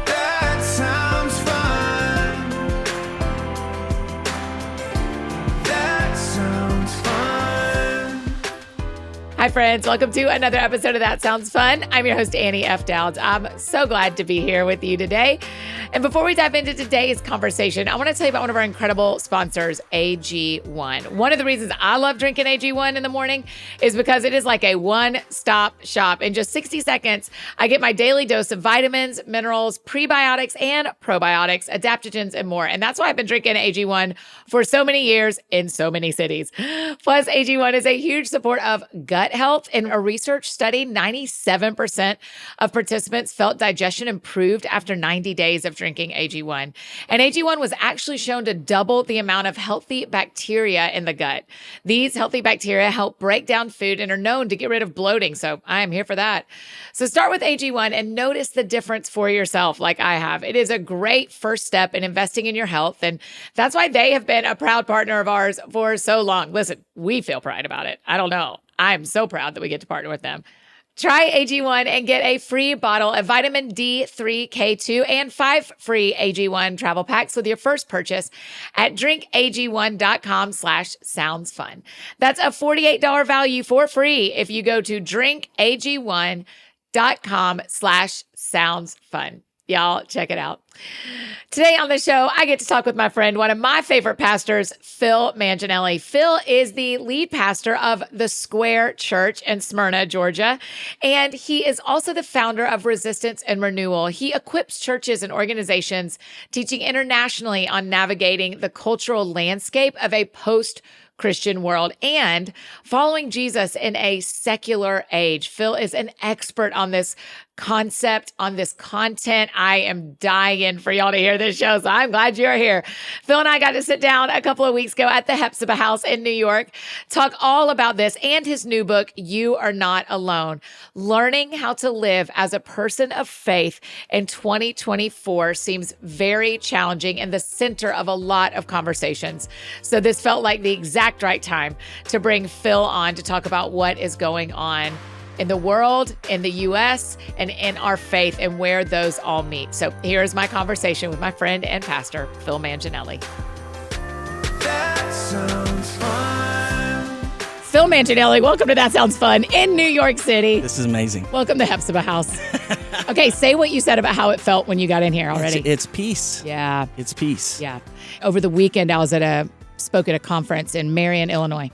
That sounds fun. That sounds fun. Hi, friends. Welcome to another episode of That Sounds Fun. I'm your host, Annie F. Dowds. I'm so glad to be here with you today. And before we dive into today's conversation, I want to tell you about one of our incredible sponsors, AG1. One of the reasons I love drinking AG1 in the morning is because it is like a one-stop shop. In just 60 seconds, I get my daily dose of vitamins, minerals, prebiotics, and probiotics, adaptogens, and more. And that's why I've been drinking AG1 for so many years in so many cities. Plus, AG1 is a huge support of gut health. In a research study, 97% of participants felt digestion improved after 90 days of drinking AG1. And AG1 was actually shown to double the amount of healthy bacteria in the gut. These healthy bacteria help break down food and are known to get rid of bloating. So I am here for that. So start with AG1 and notice the difference for yourself like I have. It is a great first step in investing in your health. And that's why they have been a proud partner of ours for so long. Listen, we feel pride about it. I don't know. I'm so proud that we get to partner with them. Try AG1 and get a free bottle of vitamin D3K2 and 5 free AG1 travel packs with your first purchase at drinkag1.com/soundsfun. That's a $48 value for free if you go to drinkag1.com/soundsfun. Y'all, check it out. Today on the show, I get to talk with my friend, one of my favorite pastors, Phil Manginelli. Phil is the lead pastor of the Square Church in Smyrna, Georgia, and he is also the founder of Resistance and Renewal. He equips churches and organizations teaching internationally on navigating the cultural landscape of a post-Christian world and following Jesus in a secular age. Phil is an expert on this concept, on this content. I am dying for y'all to hear this show, so I'm glad you're here. Phil and I got to sit down a couple of weeks ago at the Hephzibah House in New York, talk all about this and his new book, You Are Not Alone. Learning how to live as a person of faith in 2024 seems very challenging and the center of a lot of conversations. So this felt like the exact right time to bring Phil on to talk about what is going on in the world, in the U.S., and in our faith and where those all meet. So here's my conversation with my friend and pastor, Phil Manginelli. That sounds fun. Phil Manginelli, welcome to That Sounds Fun in New York City. This is amazing. Welcome to Hephzibah House. Okay, say what you said about how it felt when you got in here already. It's peace. Yeah. It's peace. Yeah. Over the weekend, I was spoke at a conference in Marion, Illinois.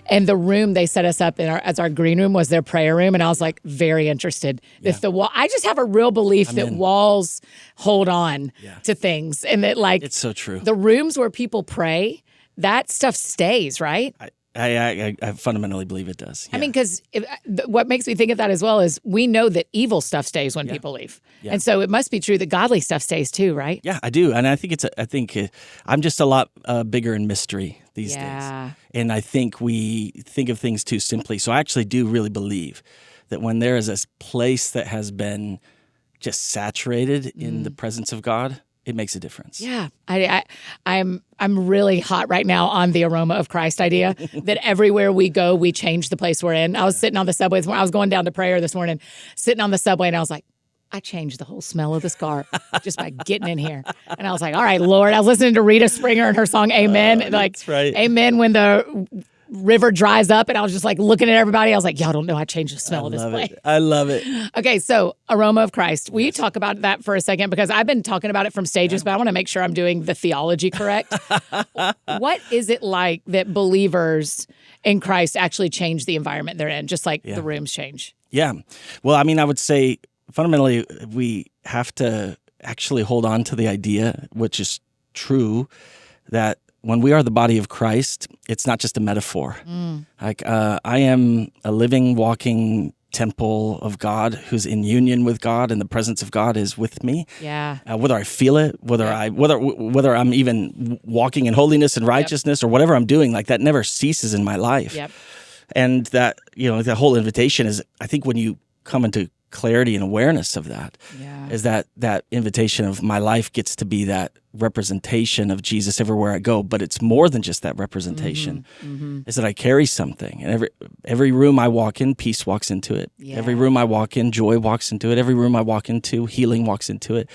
And the room they set us up as our green room was their prayer room. And I was like, very interested. Yeah. If I just have a real belief that in. walls hold on to things and that It's so true. the rooms where people pray, that stuff stays, right? I fundamentally believe it does. Yeah. I mean, because what makes me think of that as well is we know that evil stuff stays when people leave. Yeah. And so it must be true that godly stuff stays too, right? Yeah, I do. And I think I'm just a lot bigger in mystery these days. And I think we think of things too simply. So I actually do really believe that when there is a place that has been just saturated in the presence of God, it makes a difference. Yeah, I'm really hot right now on the aroma of Christ idea that everywhere we go, we change the place we're in. I was sitting on the subway. I was going down to prayer this morning, sitting on the subway, and I was like, I changed the whole smell of this car just by getting in here. And I was like, all right, Lord. I was listening to Rita Springer and her song Amen. That's right. Amen when the river dries up. And I was just like looking at everybody. I was like, y'all don't know I changed the smell of this place. I love it. Okay, so aroma of Christ. Will you talk about that for a second? Because I've been talking about it from stages, but I want to make sure I'm doing the theology correct. What is it like that believers in Christ actually change the environment they're in, just like the rooms change? Yeah. Well, I mean, I would say fundamentally we have to actually hold on to the idea, which is true, that when we are the body of Christ, it's not just a metaphor. Like I am a living, walking temple of God who's in union with God, and the presence of God is with me. Yeah. Whether I feel it, whether I'm even walking in holiness and righteousness or whatever I'm doing, like that never ceases in my life. Yep. And that, the whole invitation is, I think when you come into clarity and awareness of that. Yeah. Is that invitation of my life gets to be that representation of Jesus everywhere I go, but it's more than just that representation. Is that I carry something, and every room I walk in, peace walks into it. Yeah. Every room I walk in, joy walks into it. Every room I walk into, healing walks into it.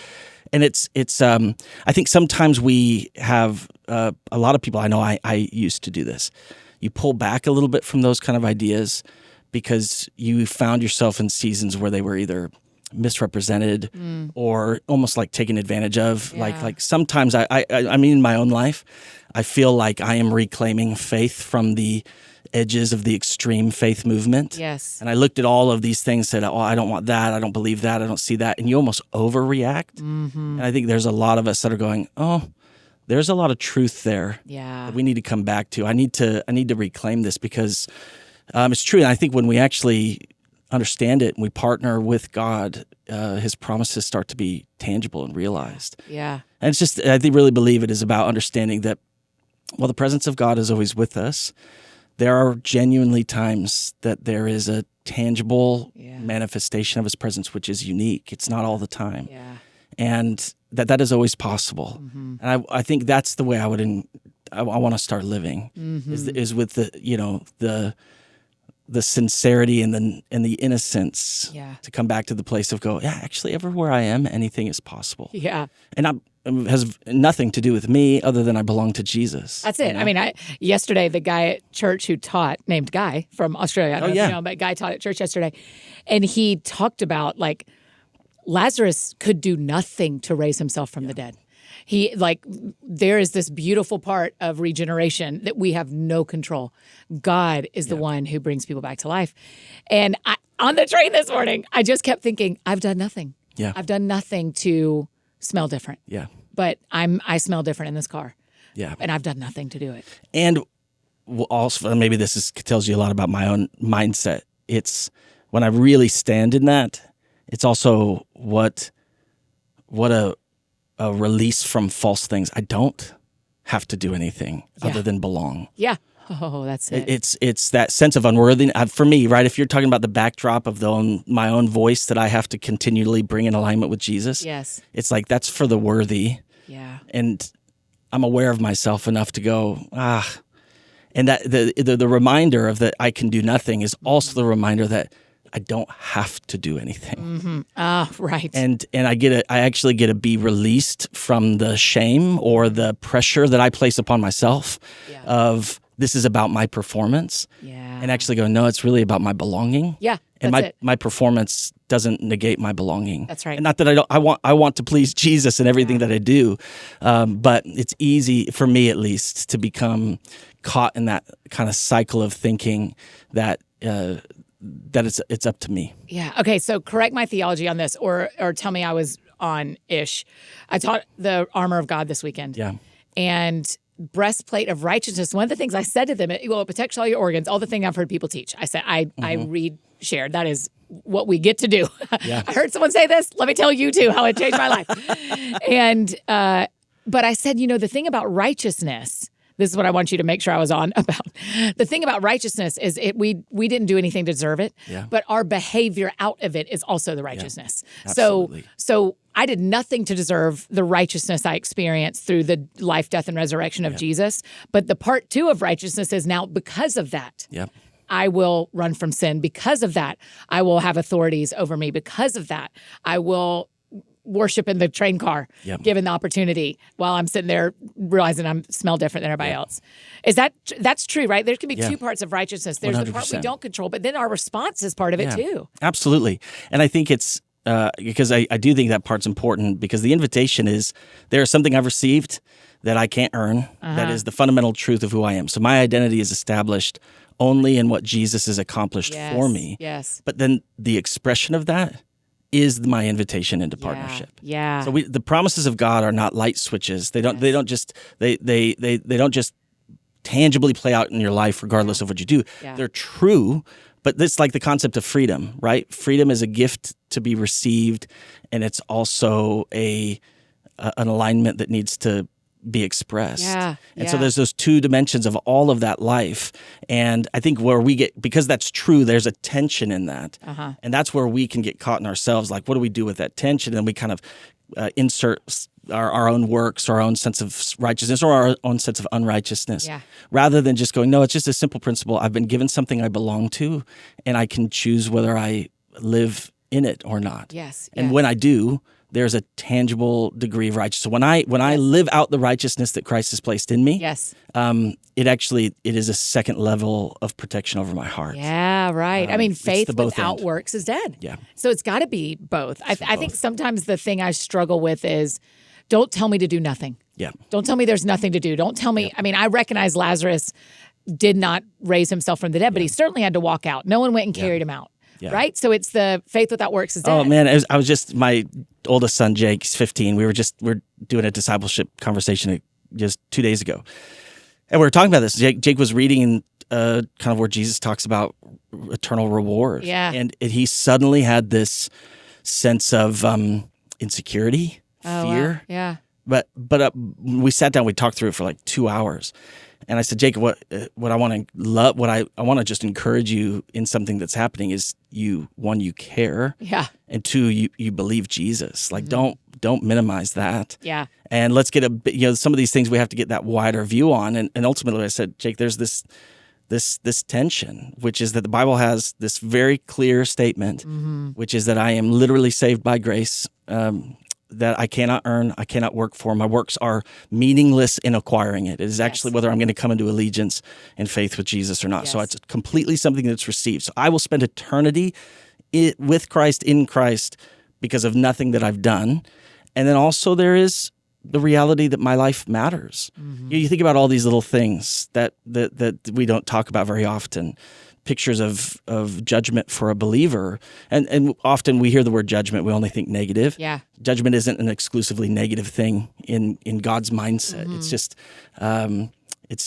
And it's I think sometimes we have a lot of people, I know I used to do this. You pull back a little bit from those kind of ideas because you found yourself in seasons where they were either misrepresented or almost like taken advantage of. Yeah. Like sometimes I mean, in my own life, I feel like I am reclaiming faith from the edges of the extreme faith movement. Yes. And I looked at all of these things, said, oh, I don't want that. I don't believe that. I don't see that. And you almost overreact. And I think there's a lot of us that are going, oh, there's a lot of truth there Yeah. that we need to come back to. I need to reclaim this because it's true. And I think when we actually understand it and we partner with God, his promises start to be tangible and realized. Yeah. And it's just, I really believe it is about understanding that, well, the presence of God is always with us. There are genuinely times that there is a tangible manifestation of his presence, which is unique. It's not all the time. Yeah. And that is always possible. And I think that's the way I want to start living is with the sincerity and the innocence to come back to the place of actually everywhere I am, anything is possible. Yeah. And it has nothing to do with me other than I belong to Jesus. That's it. You know? I mean, yesterday, the guy at church who taught, named Guy from Australia, I don't know if you know, but Guy taught at church yesterday. And he talked about like Lazarus could do nothing to raise himself from the dead. There is this beautiful part of regeneration that we have no control. God is the one who brings people back to life. And on the train this morning, I just kept thinking, I've done nothing. Yeah. I've done nothing to smell different. Yeah. But I smell different in this car. Yeah. And I've done nothing to do it. And also, maybe this tells you a lot about my own mindset. It's when I really stand in that, it's also what a release from false things. I don't have to do anything other than belong. Yeah. Oh, that's it. It's that sense of unworthiness for me, right? If you're talking about the backdrop of my own voice that I have to continually bring in alignment with Jesus, Yes. it's like that's for the worthy. Yeah. And I'm aware of myself enough to go, and that the reminder of that I can do nothing is also the reminder that I don't have to do anything. Right. And I actually get to be released from the shame or the pressure that I place upon myself of this is about my performance. Yeah. And actually go, no, it's really about my belonging. Yeah. And that's it. my performance doesn't negate my belonging. That's right. And not that I want to please Jesus in everything that I do, but it's easy for me at least to become caught in that kind of cycle of thinking that it's up to me. Yeah. Okay. So correct my theology on this, or tell me I was on ish. I taught the armor of God this weekend. Yeah. And breastplate of righteousness. One of the things I said to them, it protects all your organs. All the thing I've heard people teach. I said I shared. That is what we get to do. Yeah. I heard someone say this. Let me tell you too how it changed my life. And but I said, the thing about righteousness. This is what I want you to make sure I was on about. The thing about righteousness is we didn't do anything to deserve it, but our behavior out of it is also the righteousness. Yeah, absolutely. So I did nothing to deserve the righteousness I experienced through the life, death, and resurrection of Jesus. But the part 2 of righteousness is now because of that. Yep. I will run from sin. Because of that, I will have authorities over me. Because of that, I will worship in the train car, given the opportunity, while I'm sitting there realizing I smell different than everybody else. That's true, right? There can be 2 parts of righteousness. There's 100%. The part we don't control, but then our response is part of it too. Absolutely. And I think it's because I do think that part's important because the invitation is there's something I've received that I can't earn. That is the fundamental truth of who I am. So my identity is established only in what Jesus has accomplished for me. Yes. But then the expression of that is my invitation into partnership. Yeah. So the promises of God are not light switches. They don't just tangibly play out in your life regardless of what you do. Yeah. They're true, but it's like the concept of freedom, right? Freedom is a gift to be received, and it's also an alignment that needs to be expressed. Yeah, And so yeah. there's those two dimensions of all of that life. And I think where we get, because that's true, there's a tension in that. And that's where we can get caught in ourselves. Like, what do we do with that tension? And we kind of insert our own works, our own sense of righteousness, or our own sense of unrighteousness, rather than just going, no, it's just a simple principle. I've been given something I belong to, and I can choose whether I live in it or not. Yes. And when I do, there's a tangible degree of righteousness. So when I live out the righteousness that Christ has placed in me, it is a second level of protection over my heart. Yeah, right. I mean, faith without works is dead. Yeah. So it's got to be both. I think sometimes the thing I struggle with is, don't tell me to do nothing. Yeah. Don't tell me there's nothing to do. Don't tell me. I mean, I recognize Lazarus did not raise himself from the dead, but he certainly had to walk out. No one went and carried him out. Yeah. Right? So it's the faith without works is dead. Oh man, I was just, my oldest son Jake, he's 15. We're doing a discipleship conversation just 2 days ago, and we were talking about this. Jake was reading kind of where Jesus talks about eternal reward. Yeah. And he suddenly had this sense of insecurity, fear. Wow. Yeah. But we sat down, we talked through it for like 2 hours. And I said, Jacob, what I want to just encourage you in something that's happening is you care. Yeah. And two, you believe Jesus. Like, don't minimize that. Yeah. And let's get some of these things we have to get that wider view on. And ultimately I said, Jake, there's this tension, which is that the Bible has this very clear statement, which is that I am literally saved by grace, that I cannot earn, I cannot work for. My works are meaningless in acquiring it. It is actually whether I'm going to come into allegiance and faith with Jesus or not. Yes. So it's completely something that's received. So I will spend eternity with Christ, in Christ, because of nothing that I've done. And then also there is the reality that my life matters. You think about all these little things that we don't talk about very often. Pictures of judgment for a believer. And often we hear the word judgment, we only think negative. Yeah. Judgment isn't an exclusively negative thing in God's mindset. It's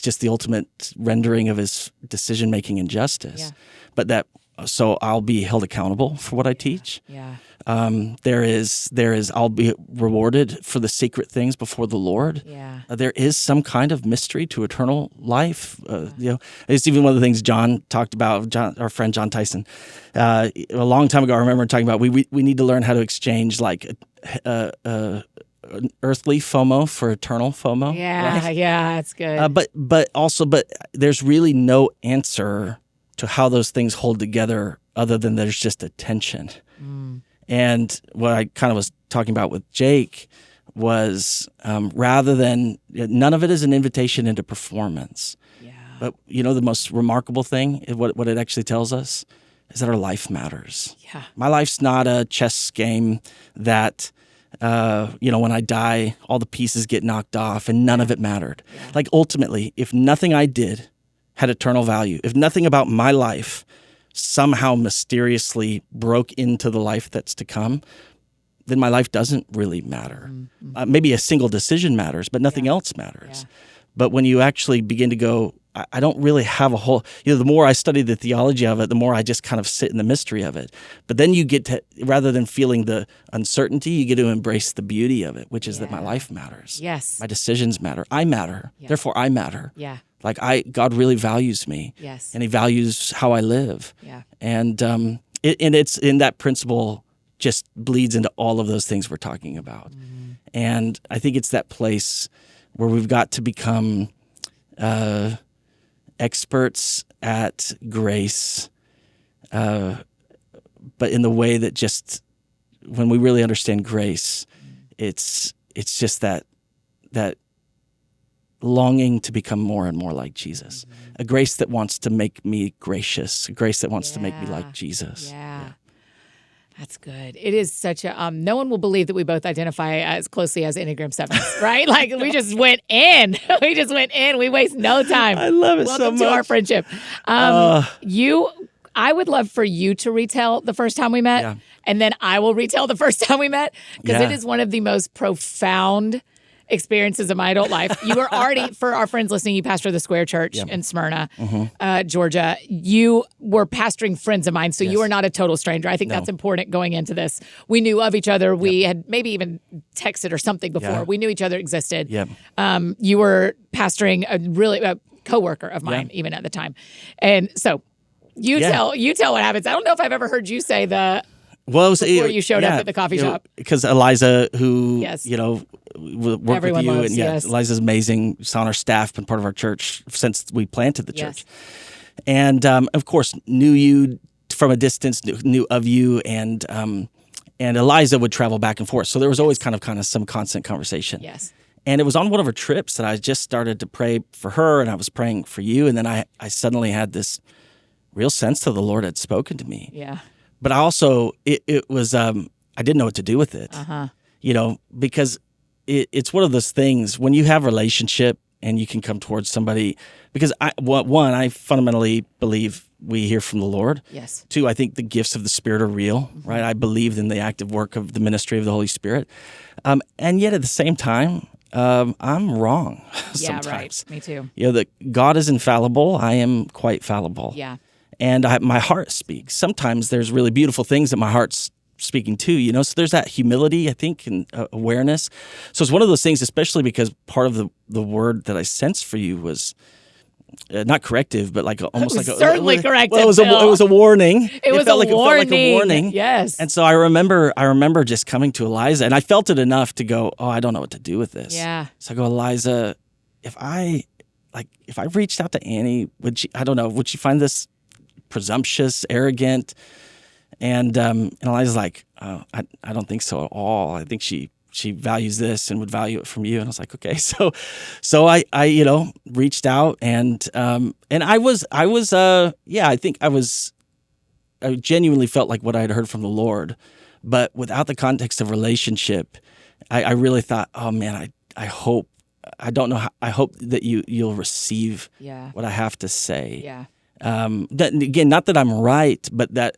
just the ultimate rendering of his decision-making and justice. Yeah. So I'll be held accountable for what I teach. Yeah. I'll be rewarded for the secret things before the Lord. Yeah. There is some kind of mystery to eternal life. It's even one of the things John talked about, our friend John Tyson. A long time ago, I remember talking about we need to learn how to exchange like an earthly FOMO for eternal FOMO. Yeah, right? yeah, that's good. But there's really no answer to how those things hold together other than there's just a tension. And what I kind of was talking about with Jake was rather than, none of it is an invitation into performance. Yeah. But the most remarkable thing, what it actually tells us, is that our life matters. Yeah. My life's not a chess game that, when I die, all the pieces get knocked off and none of it mattered. Yeah. Like ultimately, if nothing I did had eternal value, if nothing about my life somehow mysteriously broke into the life that's to come, then my life doesn't really matter. Maybe a single decision matters, but nothing else matters. Yeah. But when you actually begin to go, I don't really have a whole, the more I study the theology of it, the more I just kind of sit in the mystery of it. But then you get to, rather than feeling the uncertainty, you get to embrace the beauty of it, which is that my life matters. Yes. My decisions matter. I matter. Yeah. Therefore, I matter. Yeah. Like God really values me. Yes. And he values how I live. Yeah. And it's in that principle just bleeds into all of those things we're talking about. And I think it's that place where we've got to become experts at grace, but in the way that just when we really understand grace, it's just that longing to become more and more like Jesus, a grace that wants to make me gracious, a grace that wants to make me like Jesus. Yeah. That's good. It is such a, no one will believe that we both identify as closely as Enneagram 7s, right? Like we just went in. We waste no time. I love it so Welcome much. to our friendship. I would love for you to retell the first time we met, Yeah. and then I will retell the first time we met, because Yeah. it is one of the most profound experiences of my adult life. You were already, for our friends listening, you pastor the Square Church in Smyrna, Georgia. You were pastoring friends of mine, so you are not a total stranger. I think that's important going into this. We knew of each other. We had maybe even texted or something before. Yeah. We knew each other existed. Yep. You were pastoring a coworker of mine even at the time. And so you tell what happens. I don't know if I've ever heard you say before you showed up at the coffee shop. Because Eliza, who, Yes. worked Everyone with you. loves, And yes. Eliza's amazing. She's on our staff, been part of our church since we planted the church. And, of course, knew you from a distance, knew of you. And Eliza would travel back and forth. So there was always kind of some constant conversation. Yes. And it was on one of her trips that I just started to pray for her, and I was praying for you. And then I suddenly had this real sense that the Lord had spoken to me. Yeah. But I also, it was, I didn't know what to do with it, because it's one of those things when you have a relationship and you can come towards somebody, because I fundamentally believe we hear from the Lord. Yes. Two, I think the gifts of the Spirit are real, right? I believe in the active work of the ministry of the Holy Spirit. And yet at the same time, I'm wrong sometimes. Yeah, right. Me too. That God is infallible. I am quite fallible. Yeah. And my heart speaks. Sometimes there's really beautiful things that my heart's speaking to, So there's that humility, I think, and awareness. So it's one of those things, especially because part of the word that I sensed for you was not corrective, but almost like certainly corrective. Well, it was a warning. It felt like a warning. Yes. And so I remember just coming to Eliza, and I felt it enough to go, oh, I don't know what to do with this. Yeah. So I go, Eliza, if I reached out to Annie, would she find this presumptuous, arrogant? And Eliza's like, oh, I don't think so at all. I think she values this and would value it from you. And I was like, okay. So I reached out and I genuinely felt like what I had heard from the Lord, but without the context of relationship, I really thought, oh man, I hope that you'll receive what I have to say. Yeah. Again, not that I'm right, but that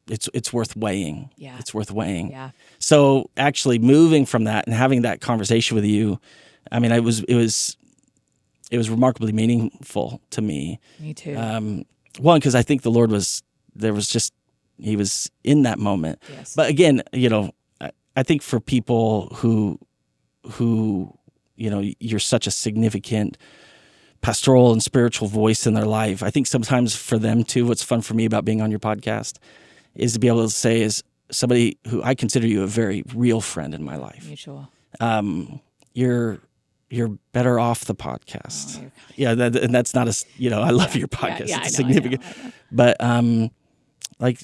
it's worth weighing. Yeah. It's worth weighing. Yeah. So actually moving from that and having that conversation with you, I mean, it was remarkably meaningful to me. Me too. One, because I think the Lord he was in that moment. Yes. But again, I think for people who you're such a significant pastoral and spiritual voice in their life. I think sometimes for them too, what's fun for me about being on your podcast is to be able to say, as somebody who I consider you a very real friend in my life. Mutual. You're better off the podcast. Oh, yeah, and that's not I love your podcast. Yeah, it's I know, significant. I know. But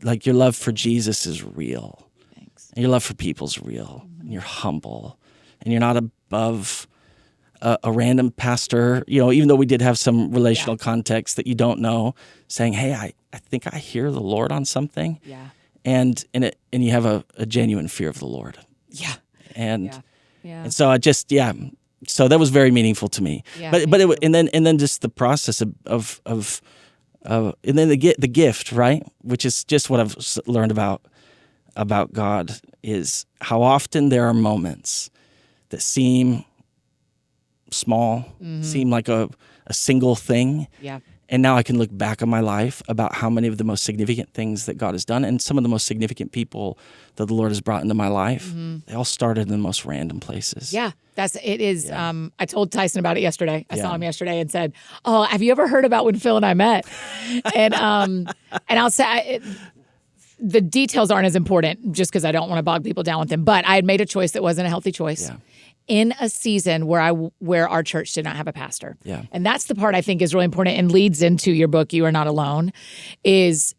like your love for Jesus is real. Thanks. And your love for people's real. Mm-hmm. And you're humble. And you're not above a random pastor, even though we did have some relational context that you don't know, saying, hey, I think I hear the Lord on something. Yeah. And you have a genuine fear of the Lord. Yeah. And so so that was very meaningful to me. Yeah, and then just the process of and then the gift, right? Which is just what I've learned about God, is how often there are moments that seem small, seem like a single thing. Yeah. And now I can look back on my life about how many of the most significant things that God has done, and some of the most significant people that the Lord has brought into my life, they all started in the most random places. Yeah, it is. I told Tyson about it yesterday. I saw him yesterday and said, oh, have you ever heard about when Phil and I met? And I'll say, the details aren't as important just because I don't want to bog people down with them. But I had made a choice that wasn't a healthy choice. Yeah. In a season where our church did not have a pastor. Yeah. And that's the part I think is really important and leads into your book, You Are Not Alone, is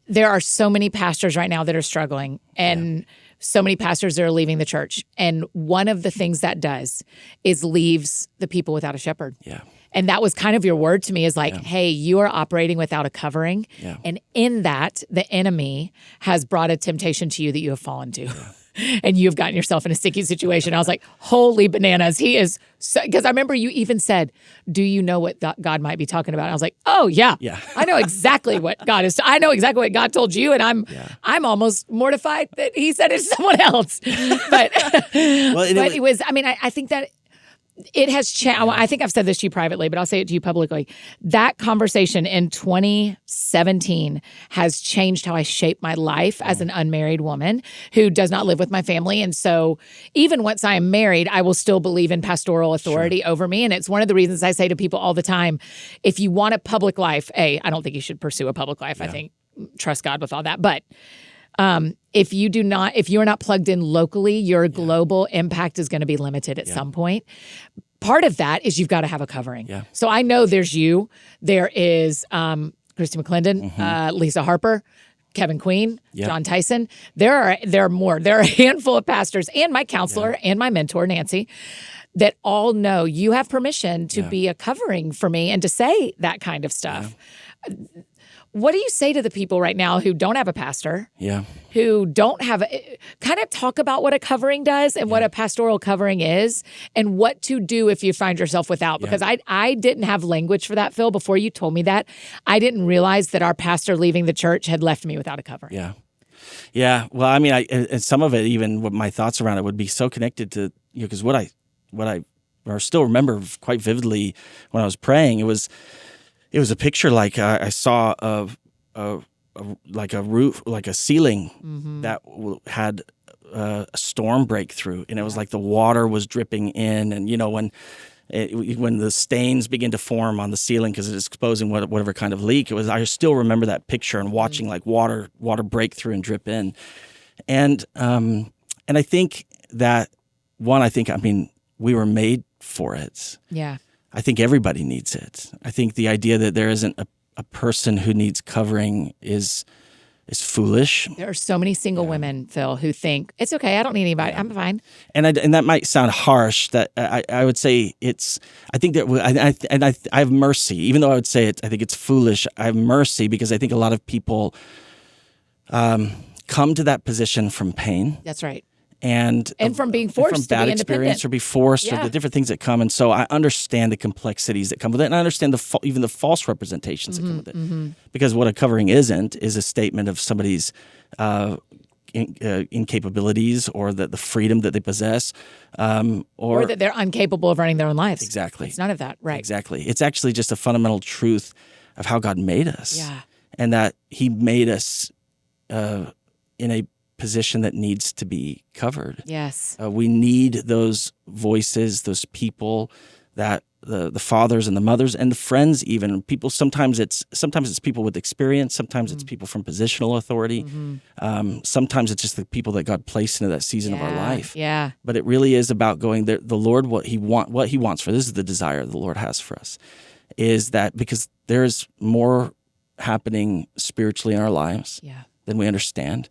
there are so many pastors right now that are struggling and so many pastors that are leaving the church. And one of the things that does is leaves the people without a shepherd. Yeah. And that was kind of your word to me, is like, hey, you are operating without a covering. Yeah. And in that, the enemy has brought a temptation to you that you have fallen to. and you've gotten yourself in a sticky situation. I was like, holy bananas. He is, because I remember you even said, do you know what God might be talking about? I was like, oh yeah. I know exactly what God is. I know exactly what God told you. And I'm almost mortified that he said it to someone else. But, but it was, I mean, I think that it has changed. I think I've said this to you privately, but I'll say it to you publicly. That conversation in 2017 has changed how I shape my life as an unmarried woman who does not live with my family. And so even once I am married, I will still believe in pastoral authority over me. And it's one of the reasons I say to people all the time, if you want a public life, I don't think you should pursue a public life. I think trust God with all that. But if you're not plugged in locally, your global impact is going to be limited at some point. Part of that is you've got to have a covering. So I know there's you. There is Christy McClendon, Lisa Harper, Kevin Queen, John Tyson. There are more. There are a handful of pastors and my counselor and my mentor, Nancy, that all know you have permission to be a covering for me and to say that kind of stuff. What do you say to the people right now who don't have a pastor? Who don't have kind of talk about what a covering does and what a pastoral covering is and what to do if you find yourself without. Because I didn't have language for that, Phil, before you told me that. I didn't realize that our pastor leaving the church had left me without a covering. Yeah. Well, I mean, and some of it, even what my thoughts around it would be so connected to, because what I still remember quite vividly when I was praying, it was a picture like I saw of like a roof, like a ceiling that had a storm breakthrough, and it was like the water was dripping in, and when the stains begin to form on the ceiling because it's exposing whatever kind of leak it was. I still remember that picture and watching like water break through and drip in, and I think that I mean we were made for it. I think everybody needs it. I think the idea that there isn't a person who needs covering is foolish. There are so many single women, Phil, who think, it's okay, I don't need anybody, I'm fine. And that might sound harsh, that I would say I think that I have mercy. Even though I would say I think it's foolish, I have mercy because I think a lot of people come to that position from pain. That's right. And from being forced from to bad be experience or be forced or the different things that come. And so I understand the complexities that come with it. And I understand even the false representations that come with it. Because what a covering is a statement of somebody's incapabilities or the freedom that they possess. Or that they're incapable of running their own lives. Exactly. It's none of that, right. Exactly. It's actually just a fundamental truth of how God made us. And that he made us in a position that needs to be covered. Yes. We need those voices, those people, that the fathers and the mothers and the friends even. People sometimes it's people with experience, sometimes it's people from positional authority. Sometimes it's just the people that God placed into that season of our life. But it really is about going there. The Lord, what he wants for this is the desire the Lord has for us, is that because there's more happening spiritually in our lives. Than we understand.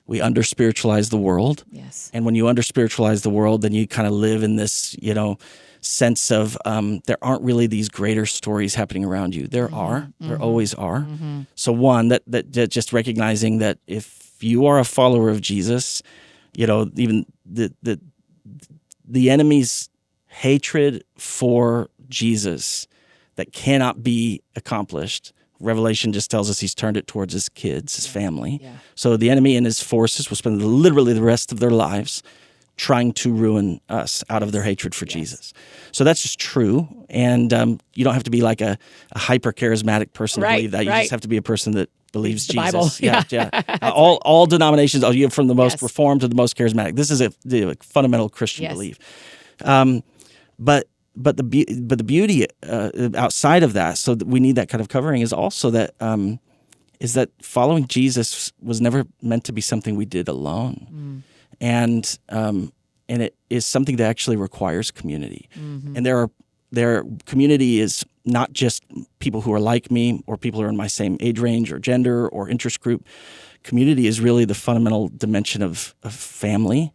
We under-spiritualize the world. And when you under-spiritualize the world, then you kind of live in this, sense of there aren't really these greater stories happening around you. There are. There always are. So one, that just recognizing that if you are a follower of Jesus, even the enemy's hatred for Jesus that cannot be accomplished, Revelation just tells us he's turned it towards his kids, his family. So the enemy and his forces will spend literally the rest of their lives trying to ruin us out of their hatred for Jesus. So that's just true. And you don't have to be like a hyper-charismatic person to believe that. You just have to be a person that believes the Jesus. Bible. All denominations, you have from the most Reformed to the most charismatic. This is a fundamental Christian belief. But the beauty outside of that, so that we need that kind of covering, is also that is that following Jesus was never meant to be something we did alone, and it is something that actually requires community. And their community is not just people who are like me or people who are in my same age range or gender or interest group. Community is really the fundamental dimension of family,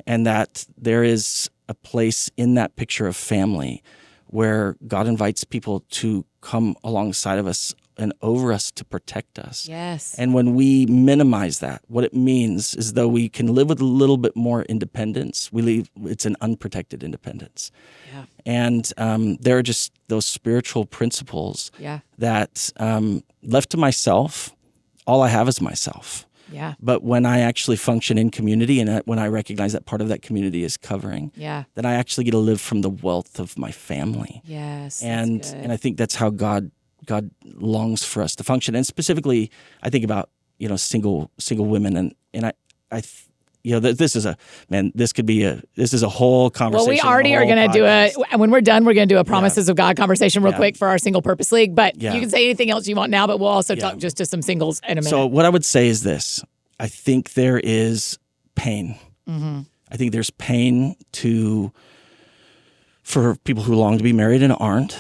and that there is a place in that picture of family where God invites people to come alongside of us and over us to protect us. Yes. And when we minimize that, what it means is though we can live with a little bit more independence, it's an unprotected independence. Yeah. And there are just those spiritual principles Yeah. that left to myself, all I have is myself. Yeah. But when I actually function in community and when I recognize that part of that community is covering, Yeah. then I actually get to live from the wealth of my family. Yes. And that's good. and I think that's how God longs for us to function. And specifically, I think about single women, and I this is a whole conversation. Well, we already are going to do when we're done, we're going to do a Promises of God conversation real quick for our Single Purpose League. But you can say anything else you want now, but we'll also talk just to some singles in a minute. So what I would say is this. I think there is pain. Mm-hmm. I think there's pain for people who long to be married and aren't.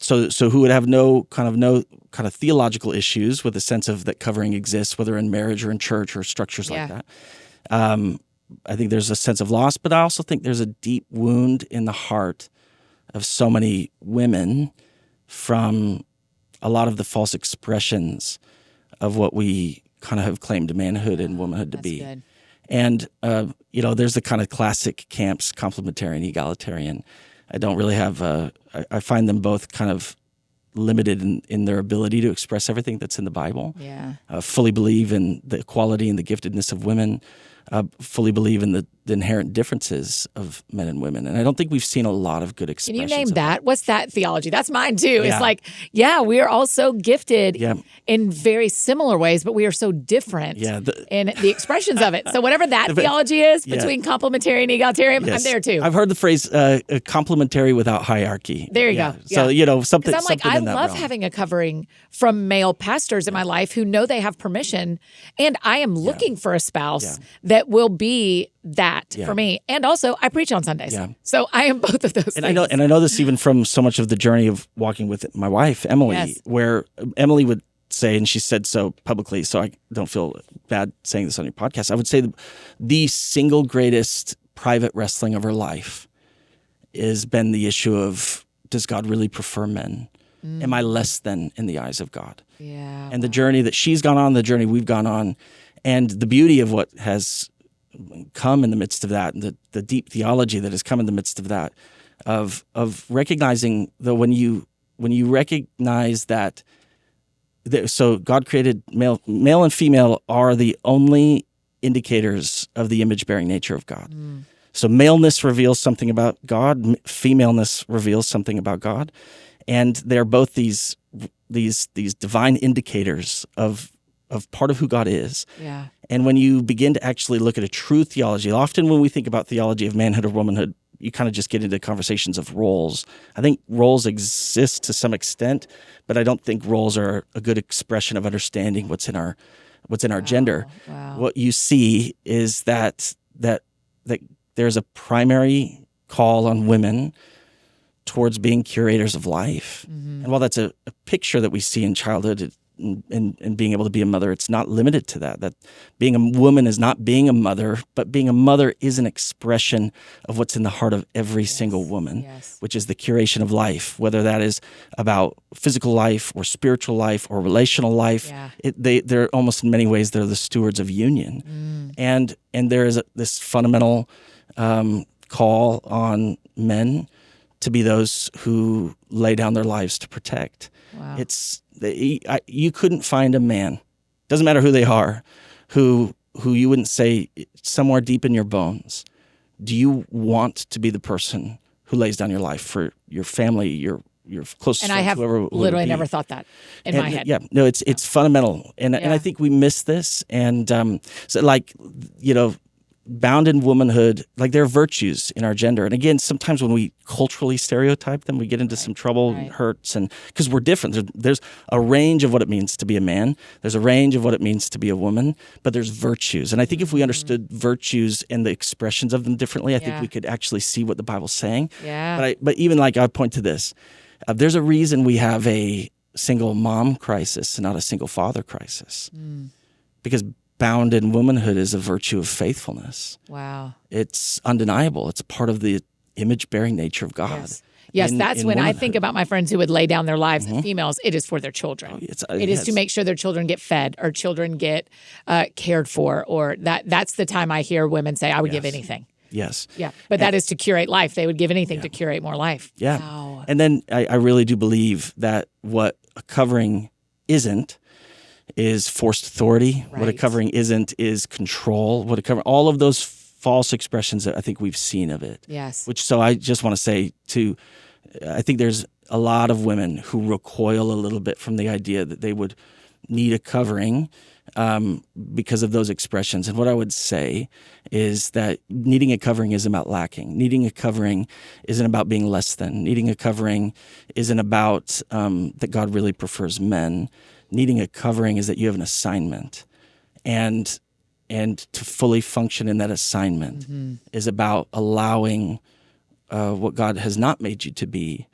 So who would have no kind of theological issues with the sense of that covering exists, whether in marriage or in church or structures like that. I think there's a sense of loss, but I also think there's a deep wound in the heart of so many women from a lot of the false expressions of what we kind of have claimed manhood and womanhood to be. Good. And, there's the kind of classic camps, complementarian, egalitarian. I don't really have, I find them both kind of limited in their ability to express everything that's in the Bible. Yeah. Fully believe in the equality and the giftedness of women. Fully believe in the inherent differences of men and women. And I don't think we've seen a lot of good Can expressions. you name of that? What's that theology? That's mine too. Yeah. It's like, we are all so gifted in very similar ways, but we are so different in the expressions of it. So whatever that theology is between complementary and egalitarian, I'm there too. I've heard the phrase complementary without hierarchy. There you go. So, something. Because I'm like, I in that love realm. having a covering from male pastors in my life who know they have permission, and I am looking for a spouse that will be that for me. And also, I preach on Sundays, so I am both of those. And things. I know this even from so much of the journey of walking with my wife, Emily, where Emily would say, and she said so publicly, so I don't feel bad saying this on your podcast. I would say the single greatest private wrestling of her life has been the issue of, does God really prefer men? Am I less than in the eyes of God? Yeah. And the journey that she's gone on, the journey we've gone on, and the beauty of what has come in the midst of that, and the deep theology that has come in the midst of that, of recognizing that when you recognize that, so God created male and female are the only indicators of the image-bearing nature of God. So maleness reveals something about God, femaleness reveals something about God, and they're both these divine indicators of part of who God is. Yeah. And when you begin to actually look at a true theology, often when we think about theology of manhood or womanhood, you kind of just get into conversations of roles. I think roles exist to some extent, but I don't think roles are a good expression of understanding what's in our gender. Wow. What you see is that there's a primary call on women towards being curators of life. And while that's a picture that we see in childhood and being able to be a mother, it's not limited to that. That being a woman is not being a mother, but being a mother is an expression of what's in the heart of every single woman, which is the curation of life, whether that is about physical life or spiritual life or relational life. They're almost in many ways, they're the stewards of union. And there is this fundamental call on men to be those who lay down their lives to protect. Wow. You couldn't find a man, doesn't matter who they are, who you wouldn't say somewhere deep in your bones, do you want to be the person who lays down your life for your family, your closest And friends, I have whoever literally never thought that in my head. Yeah, no, it's fundamental, and I think we miss this, and so bound in womanhood, like there are virtues in our gender. And again, sometimes when we culturally stereotype them, we get into some trouble and hurts, and because we're different. There's a range of what it means to be a man. There's a range of what it means to be a woman, but there's virtues. And I think if we understood virtues and the expressions of them differently, I think we could actually see what the Bible's saying. Yeah. But even I point to this. There's a reason we have a single mom crisis and not a single father crisis. Because bound in womanhood is a virtue of faithfulness. Wow. It's undeniable. It's part of the image-bearing nature of God. Yes. Yes, in- that's in when I womanhood. think about my friends who would lay down their lives, females, it is for their children. It is to make sure their children get fed or children get cared for, or that's the time I hear women say, I would give anything. Yes. Yeah, but that is to curate life. They would give anything to curate more life. Yeah. Wow. And then I really do believe that what a covering isn't is forced authority. What a Right. covering isn't is control. What a covering, all of those false expressions that I think we've seen of it. Yes. So I just want to say I think there's a lot of women who recoil a little bit from the idea that they would need a covering because of those expressions. And what I would say is that needing a covering isn't about lacking. Needing a covering isn't about being less than. Needing a covering isn't about that God really prefers men. Needing a covering is that you have an assignment. And to fully function in that assignment is about allowing what God has not made you to be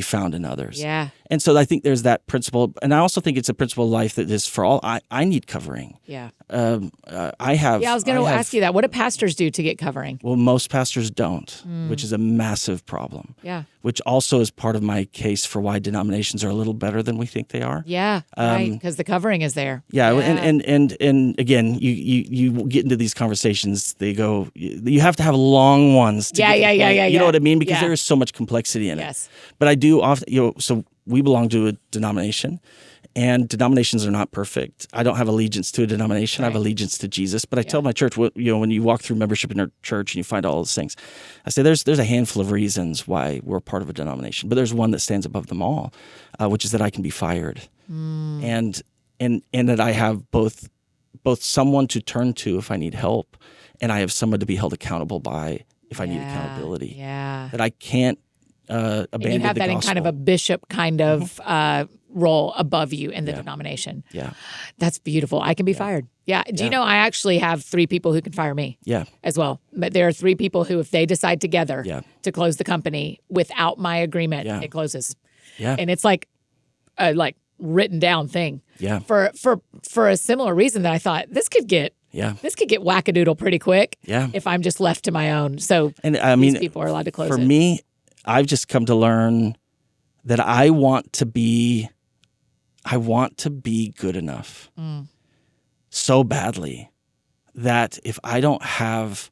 found in others. Yeah. And so I think there's that principle. And I also think it's a principle of life that is for all. I need covering. Yeah. I have. Yeah, I was going to ask you that. What do pastors do to get covering? Well, most pastors don't, which is a massive problem. Yeah. Which also is part of my case for why denominations are a little better than we think they are. Yeah, right, because the covering is there. Yeah, and again, you get into these conversations. They go, you have to have long ones. To Yeah. You know what I mean? Because Yeah. there is so much complexity in Yes. it. But I do often, so we belong to a denomination, and denominations are not perfect. I don't have allegiance to a denomination. I have Right. allegiance to Jesus. But I tell my church, when you walk through membership in our church and you find all those things, I say there's a handful of reasons why we're part of a denomination, but there's one that stands above them all, which is that I can be fired, and that I have both someone to turn to if I need help, and I have someone to be held accountable by if I need accountability. Yeah. That I can't abandon And you have the that in gospel. kind of a bishop kind of role above you in the denomination. Yeah. That's beautiful. I can be fired. Yeah. Do you know I actually have 3 people who can fire me? Yeah. As well. But there are 3 people who, if they decide together Yeah. to close the company without my agreement, Yeah. it closes. Yeah. And it's like a written down thing. Yeah. For a similar reason that I thought this could get wackadoodle pretty quick. Yeah. If I'm just left to my own. So And I mean, these people are allowed to close for it. me, I've just come to learn that I want to be good enough so badly that if I don't have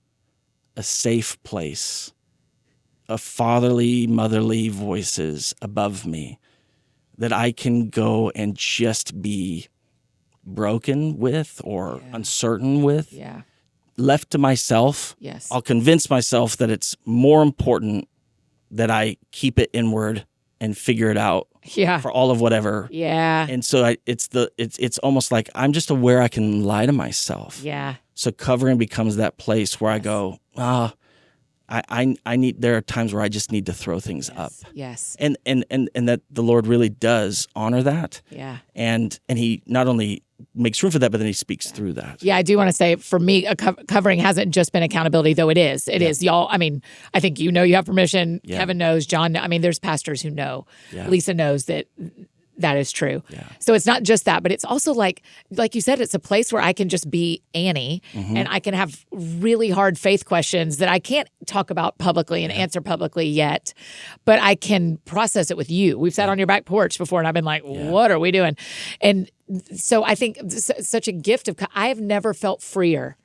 a safe place of fatherly, motherly voices above me, that I can go and just be broken with or uncertain with, Yeah. left to myself, Yes. I'll convince myself that it's more important that I keep it inward and figure it out Yeah. for all of whatever. Yeah. And so it's almost like I'm just aware I can lie to myself. Yeah. So covering becomes that place where I go, I need. There are times where I just need to throw things up, Yes. and that the Lord really does honor that. Yeah. And He not only makes room for that, but then He speaks through that. Yeah, I do want to say for me, covering hasn't just been accountability, though it is. It is. Y'all, I mean, I think you have permission. Yeah. Kevin knows. John, I mean, there's pastors who know. Yeah. Lisa knows that is true. Yeah. So it's not just that, but it's also like you said, it's a place where I can just be Annie and I can have really hard faith questions that I can't talk about publicly and answer publicly yet, but I can process it with you. We've sat on your back porch before and I've been like, what are we doing? And so I think such a gift of, I have never felt freer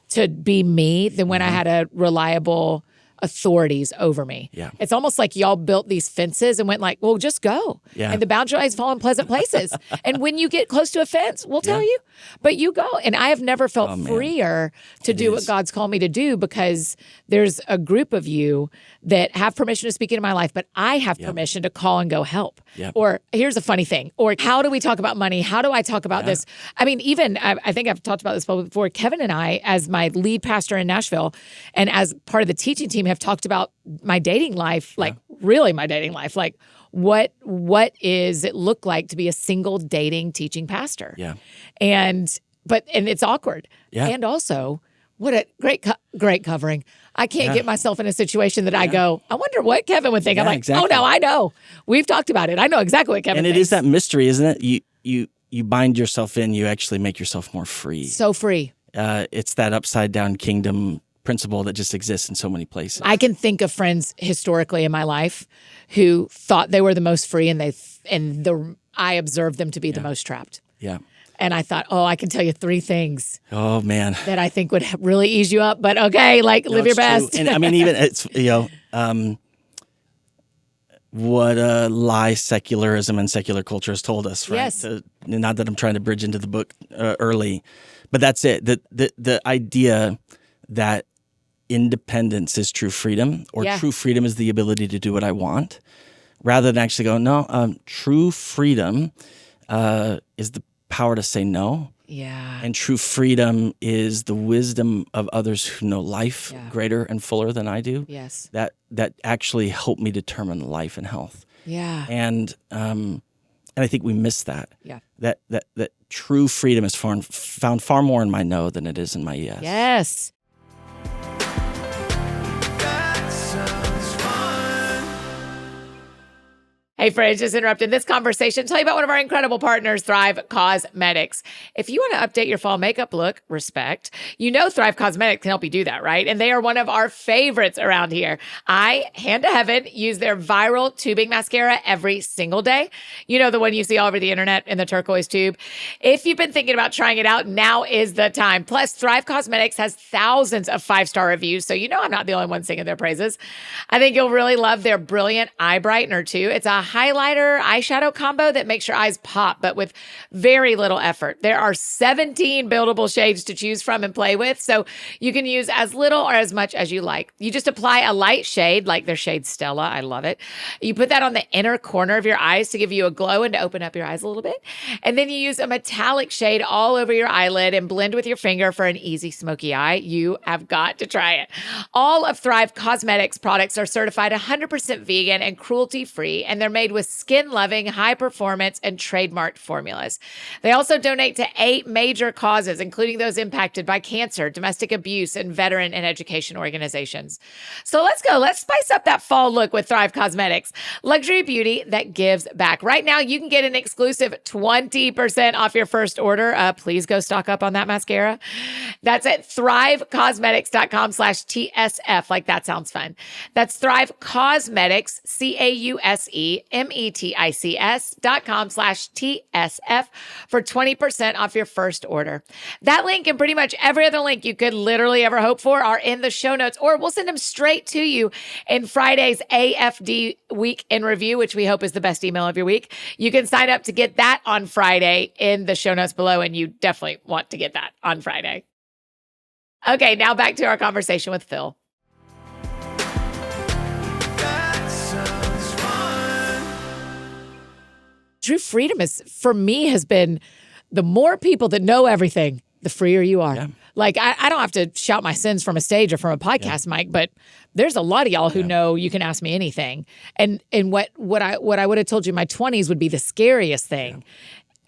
to be me than when I had a reliable authorities over me. Yeah. It's almost like y'all built these fences and went like, well, just go. Yeah. And the boundary lines fall in pleasant places. And when you get close to a fence, we'll tell you, but you go. And I have never felt freer to do what God's called me to do, because there's a group of you that have permission to speak into my life, but I have permission to call and go help. Yep. Or here's a funny thing. Or how do we talk about money? How do I talk about this? I mean, even I think I've talked about this before. Kevin and I, as my lead pastor in Nashville and as part of the teaching team, have talked about my dating life, like really my dating life, like what is it look like to be a single dating teaching pastor? Yeah. And it's awkward. Yeah. And also, what a great covering. I can't get myself in a situation that I go, I wonder what Kevin would think. I'm like, exactly. oh no, I know. We've talked about it. I know exactly what Kevin And thinks. it is that mystery, isn't it? You bind yourself in, you actually make yourself more free. So free. It's that upside down kingdom principle that just exists in so many places. I can think of friends historically in my life who thought they were the most free, and I observed them to be the most trapped. Yeah. And I thought, I can tell you 3 things Oh man. that I think would really ease you up. But okay, live your It's best. true. And I mean, even it's what a lie secularism and secular culture has told us, right? Yes. Not that I'm trying to bridge into the book early, but that's it. The idea that independence is true freedom, or true freedom is the ability to do what I want, rather than actually go, no, true freedom is the power to say no. Yeah. And true freedom is the wisdom of others who know life greater and fuller than I do. Yes. That actually help me determine life and health. Yeah. And I think we miss that. Yeah. That true freedom is found far more in my no than it is in my yes. Yes. That sounds fun. Hey friends, just interrupted this conversation. Tell you about one of our incredible partners, Thrive Cosmetics. If you want to update your fall makeup look, respect, you know Thrive Cosmetics can help you do that, right? And they are one of our favorites around here. I, hand to heaven, use their viral tubing mascara every single day. You know, the one you see all over the internet in the turquoise tube. If you've been thinking about trying it out, now is the time. Plus, Thrive Cosmetics has thousands of 5-star reviews, so you know I'm not the only one singing their praises. I think you'll really love their brilliant eye brightener too. It's a highlighter eyeshadow combo that makes your eyes pop, but with very little effort. There are 17 buildable shades to choose from and play with, so you can use as little or as much as you like. You just apply a light shade, like their shade Stella. I love it. You put that on the inner corner of your eyes to give you a glow and to open up your eyes a little bit. And then you use a metallic shade all over your eyelid and blend with your finger for an easy smoky eye. You have got to try it. All of Thrive Cosmetics products are certified 100% vegan and cruelty-free, and they're made with skin-loving, high-performance, and trademarked formulas. They also donate to 8 major causes, including those impacted by cancer, domestic abuse, and veteran and education organizations. So let's go. Let's spice up that fall look with Thrive Cosmetics. Luxury beauty that gives back. Right now, you can get an exclusive 20% off your first order. Please go stock up on that mascara. That's at thrivecosmetics.com/TSF. Like that sounds fun. That's Thrive Cosmetics, CAUSEMETICS.com/TSF for 20% off your first order. That link and pretty much every other link you could literally ever hope for are in the show notes, or we'll send them straight to you in Friday's AFD Week in Review, which we hope is the best email of your week. You can sign up to get that on Friday in the show notes below, and you definitely want to get that on Friday. Okay, now back to our conversation with Phil. That sounds fun. True freedom for me, has been the more people that know everything, the freer you are. Yeah. Like, I don't have to shout my sins from a stage or from a podcast mic, but there's a lot of y'all who know you can ask me anything. And what I would have told you in my 20s would be the scariest thing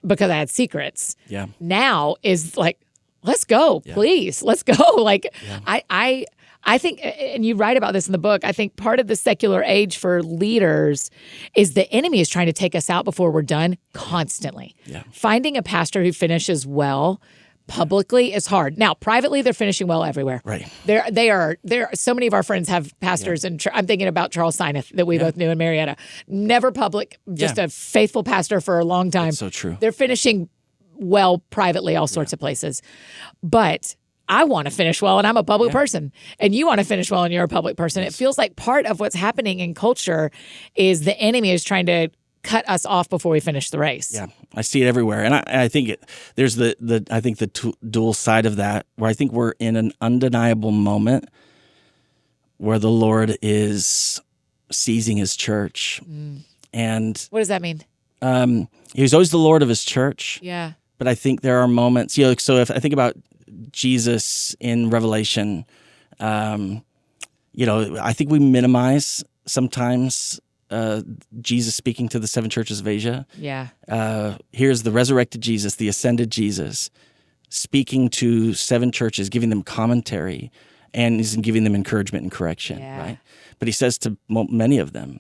because I had secrets. Yeah. Now is like, let's go, please. Let's go. Like, I think, and you write about this in the book, I think part of the secular age for leaders is the enemy is trying to take us out before we're done constantly. Yeah. Finding a pastor who finishes well publicly is hard. Now, privately, they're finishing well everywhere. Right. There are so many of our friends have pastors, and I'm thinking about Charles Sineth that we both knew in Marietta. Never public, just a faithful pastor for a long time. That's so true. They're finishing well privately, all sorts of places. But I want to finish well, and I'm a public person, and you want to finish well, and you're a public person. It feels like part of what's happening in culture is the enemy is trying to cut us off before we finish the race. Yeah, I see it everywhere, and I think there's the dual side of that, where I think we're in an undeniable moment where the Lord is seizing His church, and What does that mean? He's always the Lord of His church. Yeah. But I think there are moments, so if I think about Jesus in Revelation, I think we minimize sometimes Jesus speaking to the 7 churches of Asia. Yeah. Here's the resurrected Jesus, the ascended Jesus, speaking to 7 churches, giving them commentary, and He's giving them encouragement and correction, right? But He says to many of them,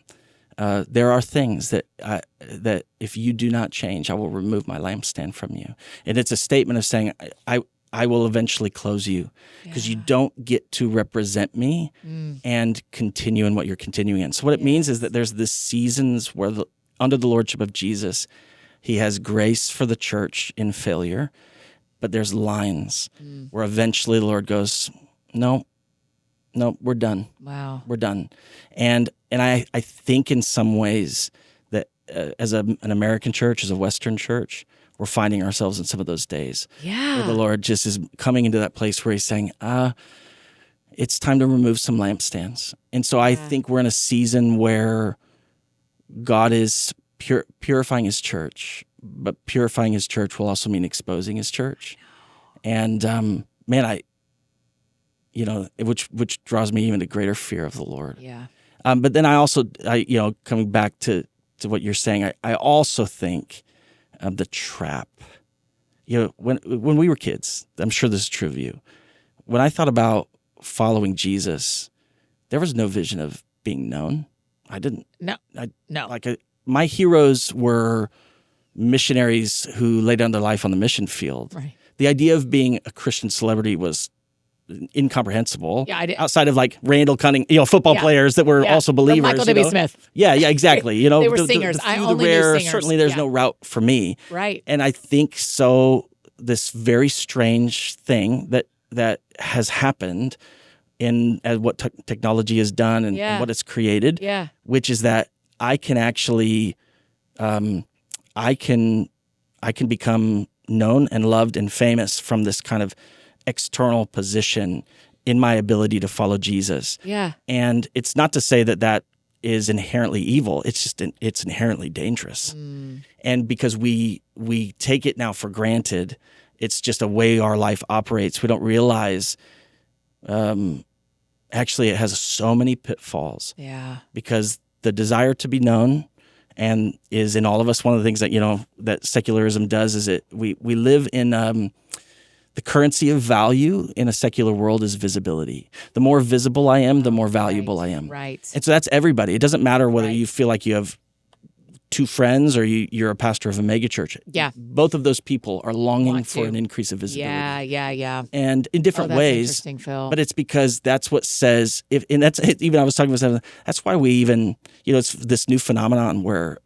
there are things that if you do not change, I will remove my lampstand from you. And it's a statement of saying, I I will eventually close you because you don't get to represent me and continue in what you're continuing in. So what it means is that there's this seasons where under the lordship of Jesus, he has grace for the church in failure, but there's lines where eventually the Lord goes, no, we're done. Wow. We're done. And I think in some ways that as an American church, as a Western church, we're finding ourselves in some of those days where the Lord just is coming into that place where he's saying, it's time to remove some lampstands. And so I think we're in a season where God is purifying his church, but purifying his church will also mean exposing his church. And man, which draws me even to greater fear of the Lord. Yeah. But then I coming back to what you're saying, I also think of the trap. When we were kids, I'm sure this is true of you. When I thought about following Jesus, there was no vision of being known. I didn't. No. My heroes were missionaries who laid down their life on the mission field. Right. The idea of being a Christian celebrity was incomprehensible. Yeah, I did. Outside of like Randall Cunning, football players that were also believers. Or Michael W. Smith. Yeah, exactly. They were singers. I only knew singers. Certainly there's no route for me. Right. And I think so this very strange thing that has happened in what technology has done and what it's created, which is that I can actually I can become known and loved and famous from this kind of external position in my ability to follow Jesus. Yeah. And it's not to say that is inherently evil. It's just it's inherently dangerous. And because we take it now for granted, it's just a way our life operates. We don't realize actually it has so many pitfalls. Yeah. Because the desire to be known and is in all of us. One of the things that that secularism does is we live in the currency of value in a secular world is visibility. The more visible I am, the more valuable I am. Right. And so that's everybody. It doesn't matter whether you feel like you have two friends or you're a pastor of a megachurch. Yeah. Both of those people are longing for an increase of visibility. Yeah. And in different ways. Interesting, Phil. But it's because that's what says, and that's even I was talking about, that's why we even, it's this new phenomenon where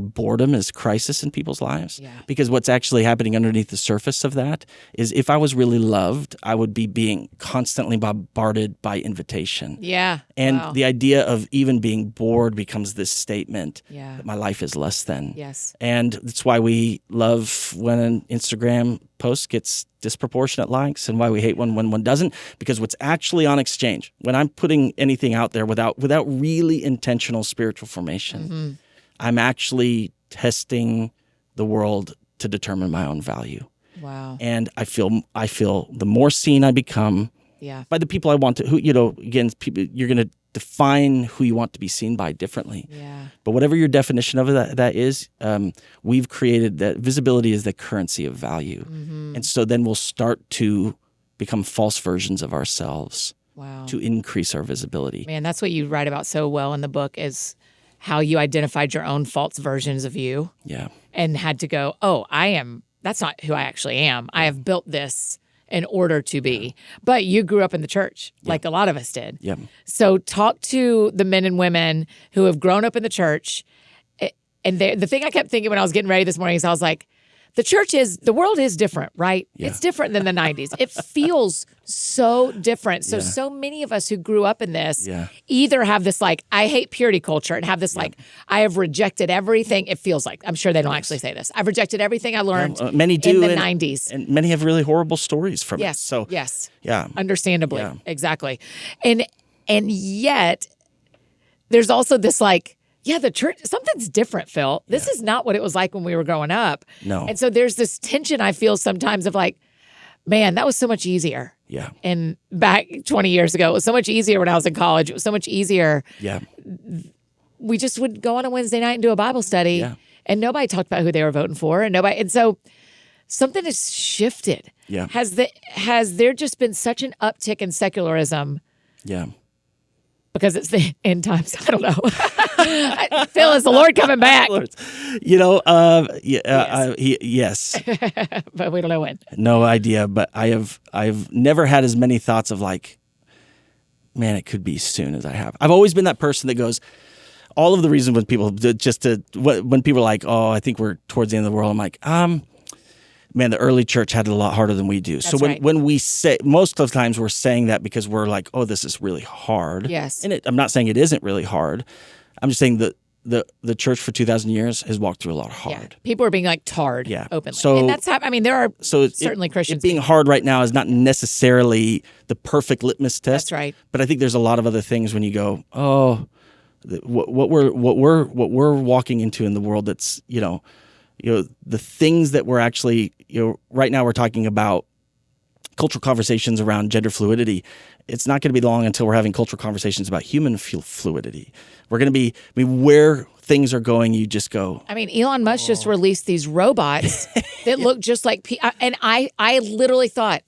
boredom is crisis in people's lives. Yeah. Because what's actually happening underneath the surface of that is if I was really loved, I would be being constantly bombarded by invitation. Yeah. And the idea of even being bored becomes this statement that my life is less than. Yes. And that's why we love when an Instagram post gets disproportionate likes and why we hate when one doesn't, because what's actually on exchange, when I'm putting anything out there without really intentional spiritual formation, I'm actually testing the world to determine my own value. Wow. And I feel the more seen I become by the people I want to, again, people, you're going to define who you want to be seen by differently. Yeah. But whatever your definition of that is, we've created that visibility is the currency of value. And so then we'll start to become false versions of ourselves to increase our visibility. Man, that's what you write about so well in the book is how you identified your own false versions of you. Yeah. And had to go, that's not who I actually am. I have built this in order to be. Yeah. But you grew up in the church, like a lot of us did. Yeah. So talk to the men and women who have grown up in the church. And the thing I kept thinking when I was getting ready this morning is I was like, the world is different, right? Yeah. It's different than the 90s. It feels so different. So, so many of us who grew up in this either have this I hate purity culture and have this I have rejected everything. It feels like, I'm sure they don't actually say this. I've rejected everything I learned many do in the 90s. And many have really horrible stories from it. So, yeah. Understandably. Yeah. Exactly. And yet there's also this the church, something's different, Phil. This is not what it was like when we were growing up. No. And so there's this tension I feel sometimes of man, that was so much easier. Yeah. And back 20 years ago, it was so much easier when I was in college. It was so much easier. Yeah. We just would go on a Wednesday night and do a Bible study and nobody talked about who they were voting for and so something has shifted. Yeah. Has there just been such an uptick in secularism? Yeah. because it's the end times. I don't know. Phil, is the Lord coming back? You know, Yes. yes. But we don't know when. No idea, but I've never had as many thoughts of like, man, it could be soon as I have. I've always been that person that goes, all of the reasons when people when people are like, oh, I think we're towards the end of the world, I'm like, man, the early church had it a lot harder than we do. So when we say, most of the times we're saying that because we're like, oh, this is really hard. Yes. And I'm not saying it isn't really hard. I'm just saying that the church for 2,000 years has walked through a lot hard. Yeah. People are being like tarred openly. So, and that's I mean, there are certainly Christians. It being hard right now is not necessarily the perfect litmus test. That's right. But I think there's a lot of other things when you go, oh, what we're walking into in the world that's, the things that we're actually, right now we're talking about cultural conversations around gender fluidity. It's not going to be long until we're having cultural conversations about human fluidity. We're going to be, where things are going, you just go. I mean, Elon Musk just released these robots that look just like, and I literally thought,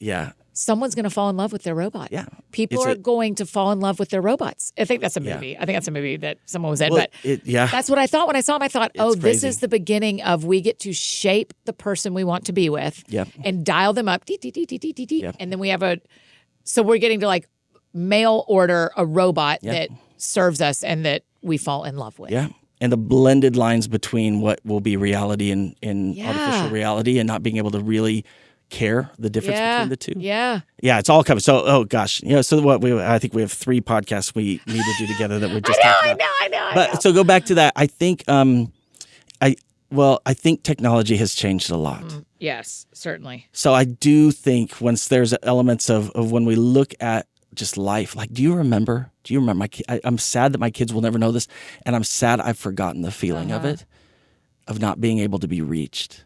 someone's going to fall in love with their robot. Yeah. People are going to fall in love with their robots. I think that's a movie. I think that's a movie that someone was in. Well, but that's what I thought when I saw him. I thought, this crazy. is the beginning of we get to shape the person we want to be with and dial them up. And then we have so we're getting to like mail order a robot that serves us and that we fall in love with. Yeah. And the blended lines between what will be reality and artificial reality and not being able to really care the difference between the two. Yeah. Yeah, it's all coming. So, oh gosh. So I think we have 3 podcasts we need to do together that we're just talking about. I know. But so go back to that. I think I think technology has changed a lot. Yes, certainly. So I do think once there's elements of when we look at just life, like, do you remember I'm sad that my kids will never know this, and I'm sad I've forgotten the feeling of it, of not being able to be reached.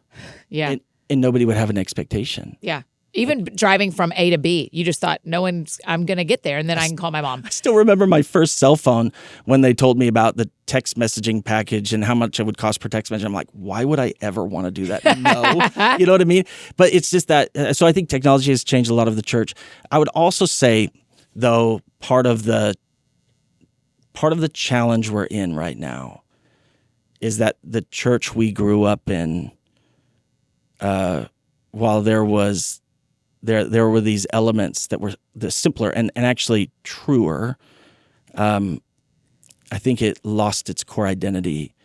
Yeah. And nobody would have an expectation. Yeah. Even driving from A to B, you just thought, I'm going to get there, and then I can call my mom. I still remember my first cell phone when they told me about the text messaging package and how much it would cost per text message. I'm like, why would I ever want to do that? No. You know what I mean? But it's just that. So I think technology has changed a lot of the church. I would also say, though, part of the challenge we're in right now is that the church we grew up in, while there were these elements that were the simpler and actually truer, I think it lost its core identity.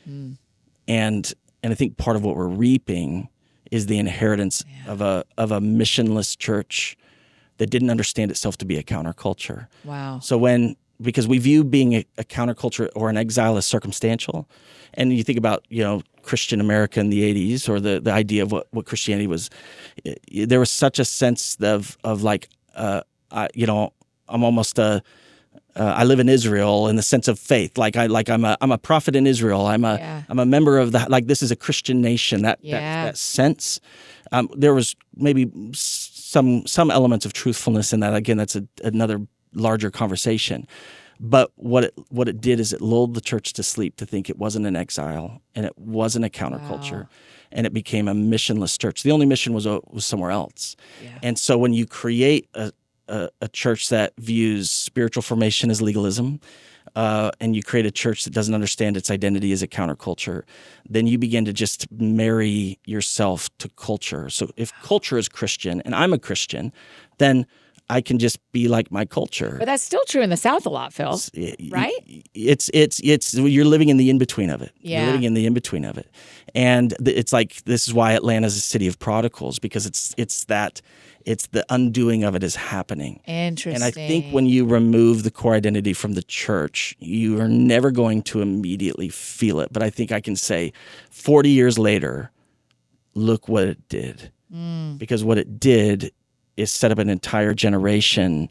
And I think part of what we're reaping is the inheritance of a missionless church that didn't understand itself to be a counterculture. Wow. So because we view being a counterculture or an exile as circumstantial, and you think about, Christian America in the 80s, or the idea of what Christianity was, there was such a sense of like, I'm almost I live in Israel in the sense of faith. I'm a prophet in Israel. I'm a member of this is a Christian nation. That sense. There was maybe some elements of truthfulness in that. Again, that's another larger conversation. But what it did is it lulled the church to sleep to think it wasn't an exile and it wasn't a counterculture, and it became a missionless church. The only mission was somewhere else. Yeah. And so when you create a church that views spiritual formation as legalism, and you create a church that doesn't understand its identity as a counterculture, then you begin to just marry yourself to culture. So if culture is Christian and I'm a Christian, then I can just be like my culture. But that's still true in the South a lot, Phil. Right? It's you're living in the in-between of it. Yeah. You're living in the in-between of it. And it's like, this is why Atlanta's a city of prodigals, because it's the undoing of it is happening. Interesting. And I think when you remove the core identity from the church, you are never going to immediately feel it. But I think I can say 40 years later, look what it did. Because what it did is set up an entire generation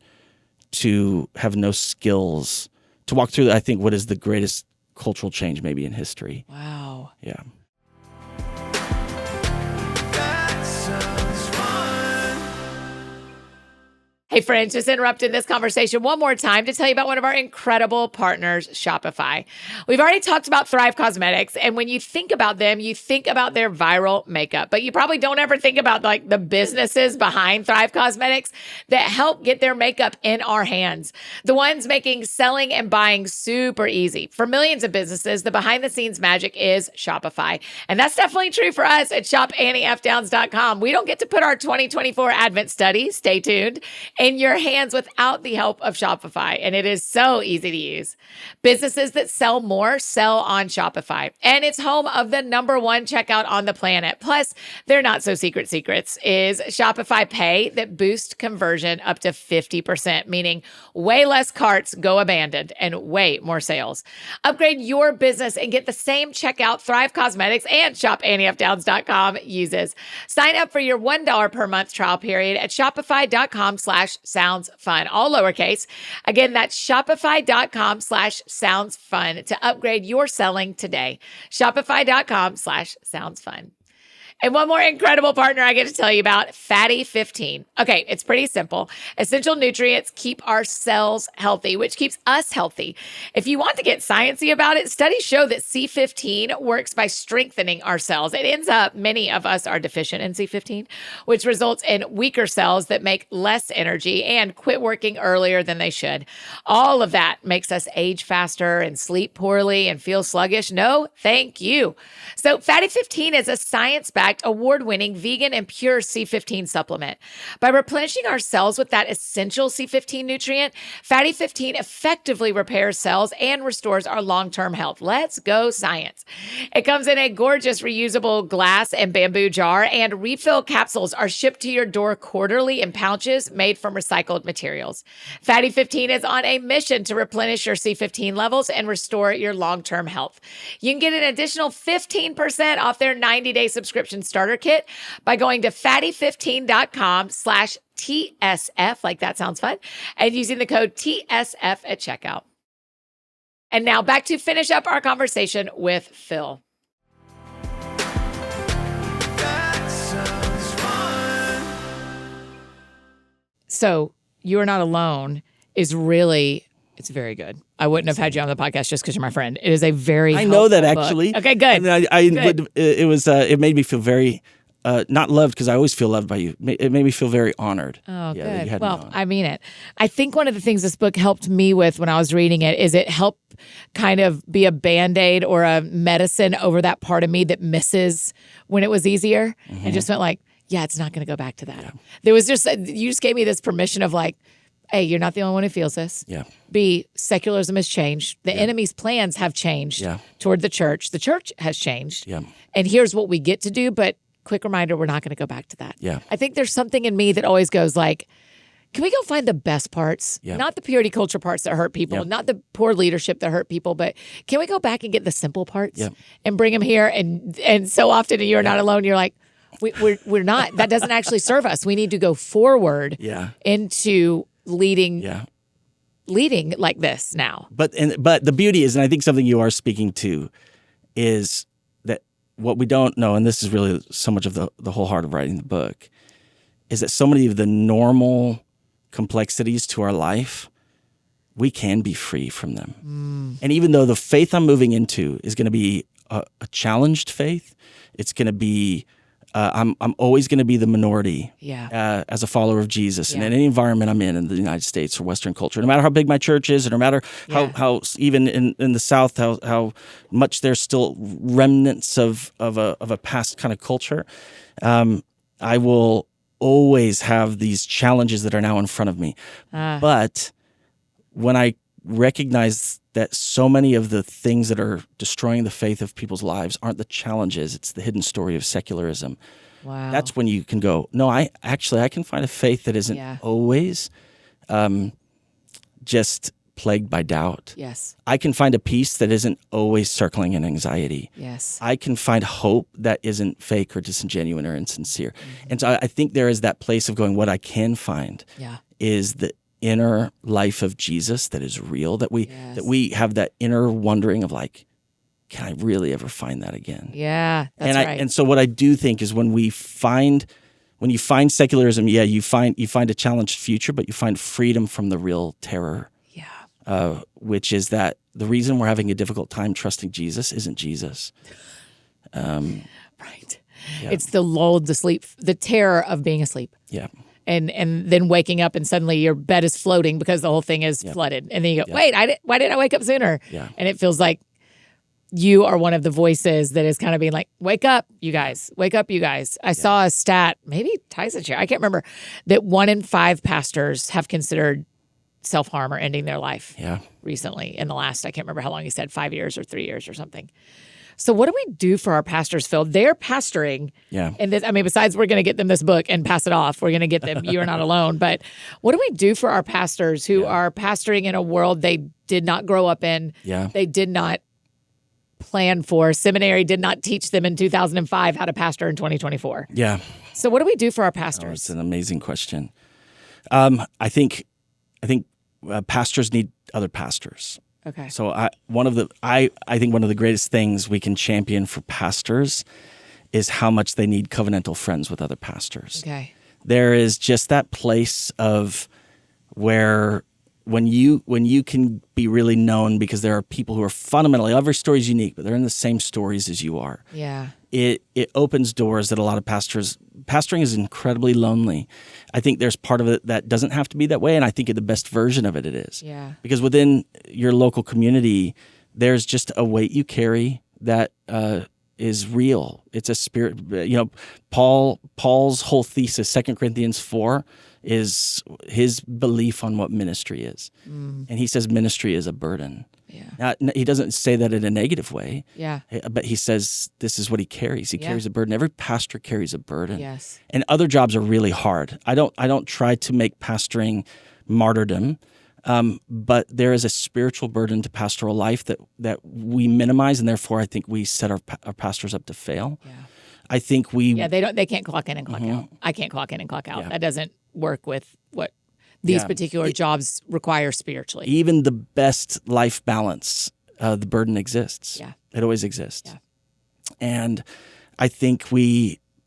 to have no skills to walk through, I think, what is the greatest cultural change maybe in history. Wow. Yeah. That sounds fun. Hey friends, just interrupting this conversation one more time to tell you about one of our incredible partners, Shopify. We've already talked about Thrive Cosmetics, and when you think about them, you think about their viral makeup, but you probably don't ever think about like the businesses behind Thrive Cosmetics that help get their makeup in our hands. The ones making selling and buying super easy. For millions of businesses, the behind the scenes magic is Shopify. And that's definitely true for us at shopanniefdowns.com. We don't get to put our 2024 Advent study, stay tuned, in your hands without the help of Shopify. And it is so easy to use. Businesses that sell more sell on Shopify. And it's home of the #1 checkout on the planet. Plus, their not so secret secrets is Shopify Pay that boosts conversion up to 50%, meaning way less carts go abandoned and way more sales. Upgrade your business and get the same checkout Thrive Cosmetics and shopanniefdowns.com uses. Sign up for your $1 per month trial period at shopify.com/soundsfun, all lowercase. Again, that's shopify.com/soundsfun to upgrade your selling today. Shopify.com/soundsfun. And one more incredible partner I get to tell you about, Fatty 15. Okay, it's pretty simple. Essential nutrients keep our cells healthy, which keeps us healthy. If you want to get sciencey about it, studies show that C15 works by strengthening our cells. It ends up, many of us are deficient in C15, which results in weaker cells that make less energy and quit working earlier than they should. All of that makes us age faster and sleep poorly and feel sluggish. No, thank you. So Fatty 15 is a science-backed, award-winning vegan and pure C15 supplement. By replenishing our cells with that essential C15 nutrient, Fatty 15 effectively repairs cells and restores our long-term health. Let's go science. It comes in a gorgeous reusable glass and bamboo jar, and refill capsules are shipped to your door quarterly in pouches made from recycled materials. Fatty 15 is on a mission to replenish your C15 levels and restore your long-term health. You can get an additional 15% off their 90-day subscription starter kit by going to fatty15.com/TSF, like that sounds fun, and using the code TSF at checkout. And now back to finish up our conversation with Phil. That sounds fun. So You Are Not Alone is really, it's very good. I wouldn't have had you on the podcast just because you're my friend. It is a very I know that helpful actually. book. Okay, good. And it made me feel very not loved, because I always feel loved by you. It made me feel very honored. Oh, that you good. had me Well, on. I mean it. I think one of the things this book helped me with when I was reading it is it helped kind of be a Band-Aid or a medicine over that part of me that misses when it was easier, and just went like, yeah, it's not going to go back to that. Yeah. There was just, you just gave me this permission of like, A, you're not the only one who feels this. Yeah. B, secularism has changed. The enemy's plans have changed toward the church. The church has changed. Yeah. And here's what we get to do, but quick reminder, we're not going to go back to that. Yeah. I think there's something in me that always goes like, can we go find the best parts? Yeah. Not the purity culture parts that hurt people, not the poor leadership that hurt people, but can we go back and get the simple parts and bring them here? And so often in You're Not Alone, you're like, we're not. That doesn't actually serve us. We need to go forward into leading like this now. But the beauty is, and I think something you are speaking to, is that what we don't know, and this is really so much of the whole heart of writing the book, is that so many of the normal complexities to our life, we can be free from them. And even though the faith I'm moving into is going to be a challenged faith, it's going to be I'm always going to be the minority as a follower of Jesus, and in any environment I'm in the United States or Western culture, no matter how big my church is, and no matter how even in the South, how much there's still remnants of a past kind of culture, I will always have these challenges that are now in front of me. But when I recognize that so many of the things that are destroying the faith of people's lives aren't the challenges, it's the hidden story of secularism. Wow. That's when you can go, no, I can find a faith that isn't always just plagued by doubt. Yes. I can find a peace that isn't always circling in anxiety. Yes. I can find hope that isn't fake or disingenuine or insincere. And so I think there is that place of going, what I can find is the inner life of Jesus that is real, that we have that inner wondering of like, can I really ever find that again? Yeah, that's right. And so what I do think is when we find when you find secularism, you find a challenged future, but you find freedom from the real terror. Yeah. Which is that the reason we're having a difficult time trusting Jesus isn't Jesus. Right. It's the lulled to sleep, the terror of being asleep. Yeah. And then waking up and suddenly your bed is floating because the whole thing is flooded. And then you go, wait, why didn't I wake up sooner? Yeah. And it feels like you are one of the voices that is kind of being like, wake up, you guys. Wake up, you guys. I saw a stat, maybe Tyson share, I can't remember, that 1 in 5 pastors have considered self-harm or ending their life recently in the last, I can't remember how long he said, 5 years or 3 years or something. So what do we do for our pastors, Phil? They're pastoring. Yeah. And this, I mean, besides we're going to get them this book and pass it off. We're going to get them, You're Not Alone. But what do we do for our pastors who are pastoring in a world they did not grow up in? Yeah. They did not plan for. Seminary did not teach them in 2005 how to pastor in 2024. Yeah. So what do we do for our Oh, pastors? it's an amazing question. I think pastors need other pastors. Okay. So I think one of the greatest things we can champion for pastors is how much they need covenantal friends with other pastors. Okay. There is just that place of where when you can be really known because there are people who are fundamentally, every story is unique, but they're in the same stories as you are. Yeah. It opens doors that a lot of pastoring is incredibly lonely. I think there's part of it that doesn't have to be that way, and I think the best version of it is. Yeah. Because within your local community, there's just a weight you carry that is real. It's a spirit. Paul's whole thesis, 2 Corinthians 4, is his belief on what ministry is. And he says ministry is a burden. Yeah. Now, he doesn't say that in a negative way. Yeah. But he says this is what he carries. He carries a burden. Every pastor carries a burden. Yes. And other jobs are really hard. I don't try to make pastoring martyrdom, but there is a spiritual burden to pastoral life that we minimize, and therefore I think we set our pastors up to fail. Yeah. I think they can't clock in and clock out. I can't clock in and clock out. Yeah. That doesn't work with what these particular jobs require spiritually. Even the best life balance, the burden exists. Yeah. It always exists. Yeah. And I think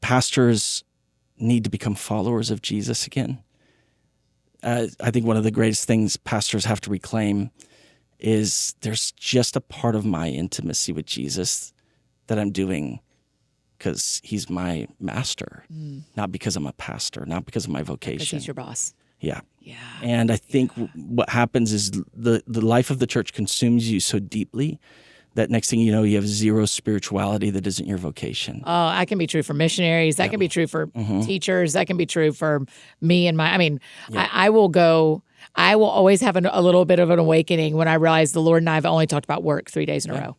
pastors need to become followers of Jesus again. I think one of the greatest things pastors have to reclaim is there's just a part of my intimacy with Jesus that I'm doing because he's my master, not because I'm a pastor, not because of my vocation. Because he's your boss. Yeah. Yeah. And I think what happens is the life of the church consumes you so deeply that next thing you know, you have zero spirituality that isn't your vocation. Oh, that can be true for missionaries. That can be true for teachers. That can be true for me and I will always have a little bit of an awakening when I realize the Lord and I have only talked about work 3 days in a row.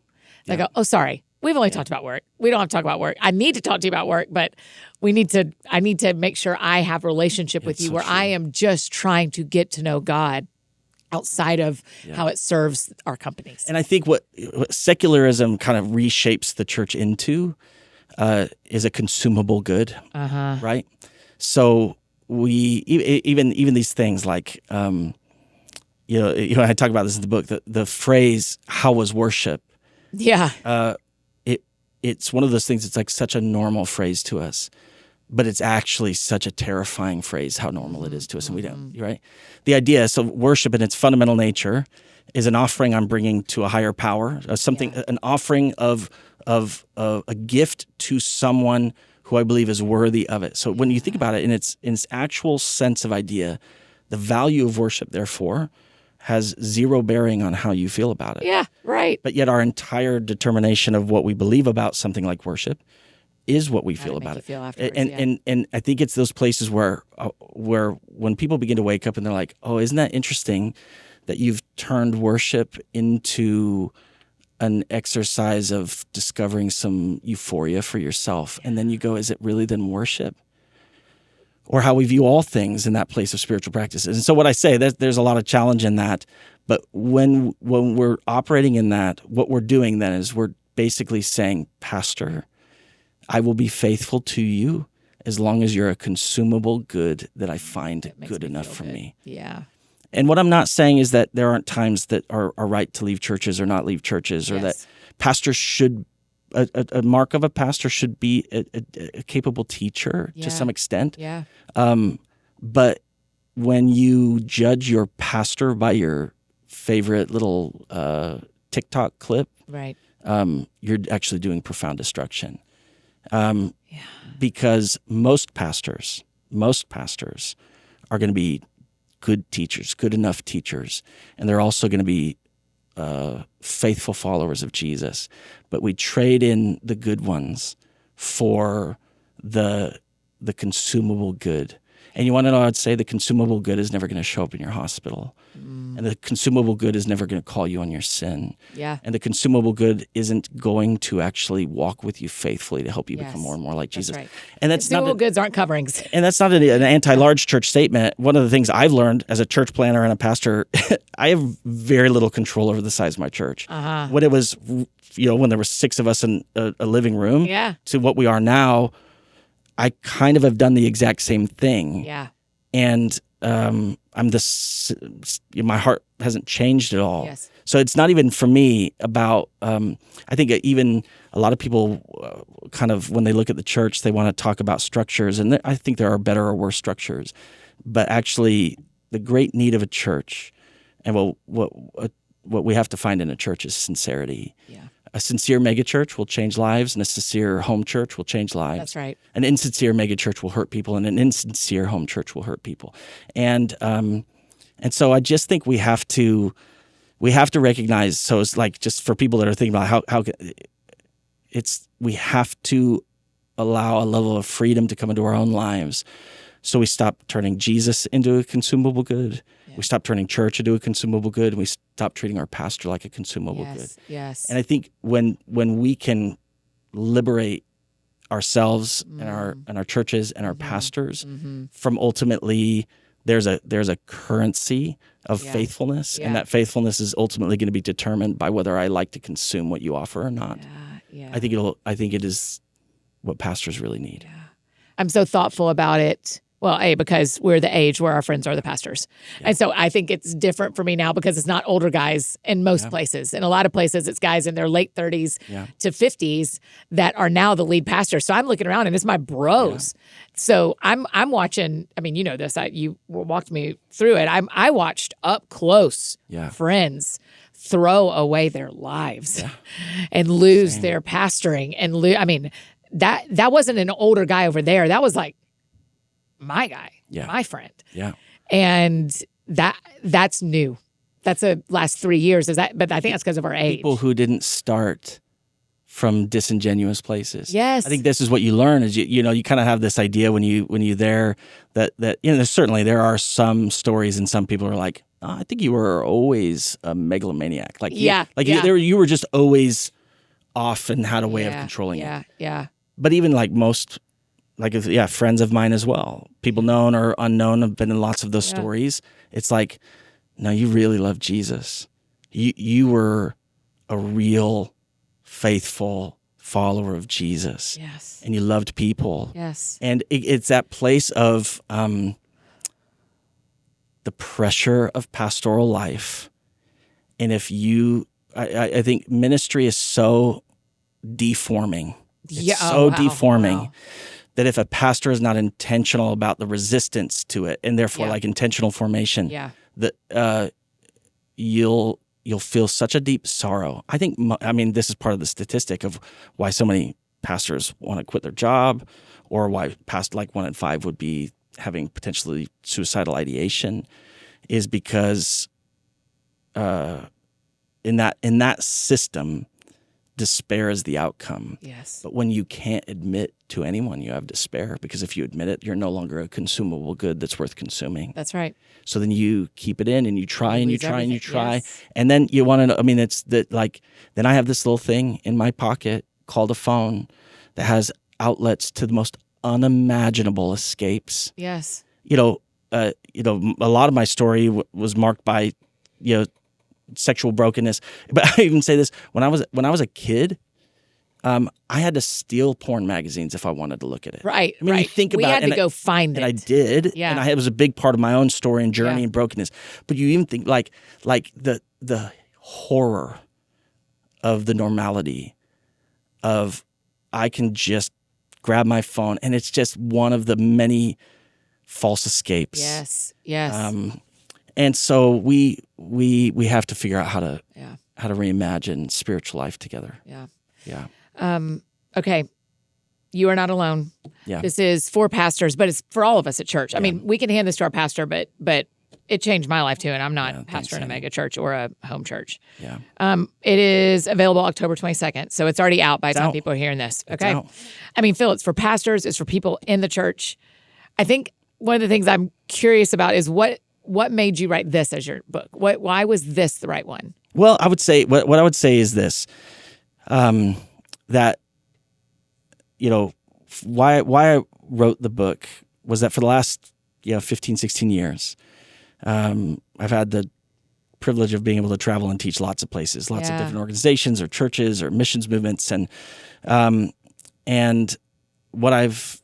I go, oh, sorry. We've only talked about work. We don't have to talk about work. I need to talk to you about work, but I need to make sure I have a relationship with you where I am just trying to get to know God outside of how it serves our companies. And I think what secularism kind of reshapes the church into is a consumable good, right? So we even these things like I talk about this in the book. The phrase "How was worship?" Yeah. It's one of those things. It's like such a normal phrase to us, but it's actually such a terrifying phrase. How normal it is to us, and we don't. Right? The idea, so worship in its fundamental nature, is an offering I'm bringing to a higher power, an offering of a gift to someone who I believe is worthy of it. So when you think about it in its actual sense of idea, the value of worship, therefore, has zero bearing on how you feel about it. Yeah, right. But yet our entire determination of what we believe about something like worship is what we feel about it. Feel afterwards, and I think it's those places where when people begin to wake up and they're like, oh, isn't that interesting that you've turned worship into an exercise of discovering some euphoria for yourself. And then you go, is it really then worship? Or how we view all things in that place of spiritual practices. And so what I say, there's a lot of challenge in that. But when we're operating in that, what we're doing then is we're basically saying, Pastor, I will be faithful to you as long as you're a consumable good that I find good enough for me. Yeah. And what I'm not saying is that there aren't times that are right to leave churches or not leave churches, or that pastors should a mark of a pastor should be a capable teacher Yeah. to some extent. Yeah. But when you judge your pastor by your favorite little TikTok clip, Right. you're actually doing profound destruction. Yeah. Because most pastors are going to be good teachers, good enough teachers, and they're also going to be faithful followers of Jesus. But we trade in the good ones for the consumable good. And you want to know, I'd say the consumable good is never going to show up in your hospital. And the consumable good is never going to call you on your sin. Yeah. And the consumable good isn't going to actually walk with you faithfully to help you become more and more like Jesus. That's right. And that's Consumable not goods aren't coverings. and that's not an anti-large church statement. One of the things I've learned as a church planner and a pastor, I have very little control over the size of my church. When it was, when there were 6 of us in a living room, Yeah. to what we are now, I kind of have done the exact same thing. Yeah. And my heart hasn't changed at all. Yes. So it's not even for me about, I think even a lot of people kind of, when they look at the church, they want to talk about structures. And I think there are better or worse structures. But actually, the great need of a church, and what we have to find in a church is sincerity. Yeah. A sincere megachurch will change lives, and a sincere home church will change lives. That's right. An insincere megachurch will hurt people, and an insincere home church will hurt people. And so I just think we have to recognize. So it's like, just for people that are thinking about we have to allow a level of freedom to come into our own lives. So we stop turning Jesus into a consumable good. Yeah. We stop turning church into a consumable good. And we stop treating our pastor like a consumable good. Yes. And I think when we can liberate ourselves and our churches and our pastors from ultimately, there's a currency of faithfulness, and that faithfulness is ultimately going to be determined by whether I like to consume what you offer or not. Yeah. I think it is what pastors really need. Yeah. I'm so thoughtful about it. Well, because we're the age where our friends are the pastors. Yeah. And so I think it's different for me now because it's not older guys in most places. In a lot of places, it's guys in their late 30s to 50s that are now the lead pastor. So I'm looking around and it's my bros. Yeah. So I'm watching, I mean, you know this, you walked me through it. I watched up close friends throw away their lives and lose their pastoring. And that wasn't an older guy over there. That was like my guy, my friend. Yeah. And that's new. That's the last 3 years. But I think that's because of our age. People who didn't start from disingenuous places. Yes. I think this is what you learn is you kind of have this idea when you're there that certainly there are some stories and some people are like, oh, I think you were always a megalomaniac. You were just always off and had a way of controlling it. Yeah. But even like most, friends of mine as well, people known or unknown, have been in lots of those stories. It's like, no, you really love Jesus. You were a real faithful follower of Jesus. Yes. And you loved people. Yes. And it's that place of the pressure of pastoral life. And if I think ministry is so deforming. It's deforming that if a pastor is not intentional about the resistance to it, and therefore like intentional formation, that you'll feel such a deep sorrow. I think, this is part of the statistic of why so many pastors want to quit their job, or why like 1 in 5 would be having potentially suicidal ideation, is because in that system, despair is the outcome. Yes. But when you can't admit to anyone you have despair, because if you admit it, you're no longer a consumable good that's worth consuming. That's right. So then you keep it in and you try and you try and you try. Yes. And then you want to know, it's that then I have this little thing in my pocket called a phone that has outlets to the most unimaginable escapes. Yes. A lot of my story was marked by, sexual brokenness. But I even say this, when I was a kid, I had to steal porn magazines if I wanted to look at it. Right. You think about it. We had to go find it. And I did. Yeah. And it was a big part of my own story and journey and brokenness. But you even think like the horror of the normality of I can just grab my phone, and it's just one of the many false escapes. Yes. And so we have to figure out how to Yeah. reimagine spiritual life together. Yeah. Yeah. Okay. You are not alone. Yeah. This is for pastors, but it's for all of us at church. I mean, we can hand this to our pastor, but it changed my life too. And I'm not pastor in a mega church or a home church. Yeah. It is available October 22nd. So it's already out by the time out. people are hearing this. It's Okay. out. I mean, Phil, it's for pastors. It's for people in the church. I think one of the things I'm curious about is what made you write this as your book? Why was this the right one? Well, I would say what I would say is this, that, why I wrote the book was that for the last 15, 16 years, I've had the privilege of being able to travel and teach lots of places, lots of different organizations or churches or missions movements, and what I've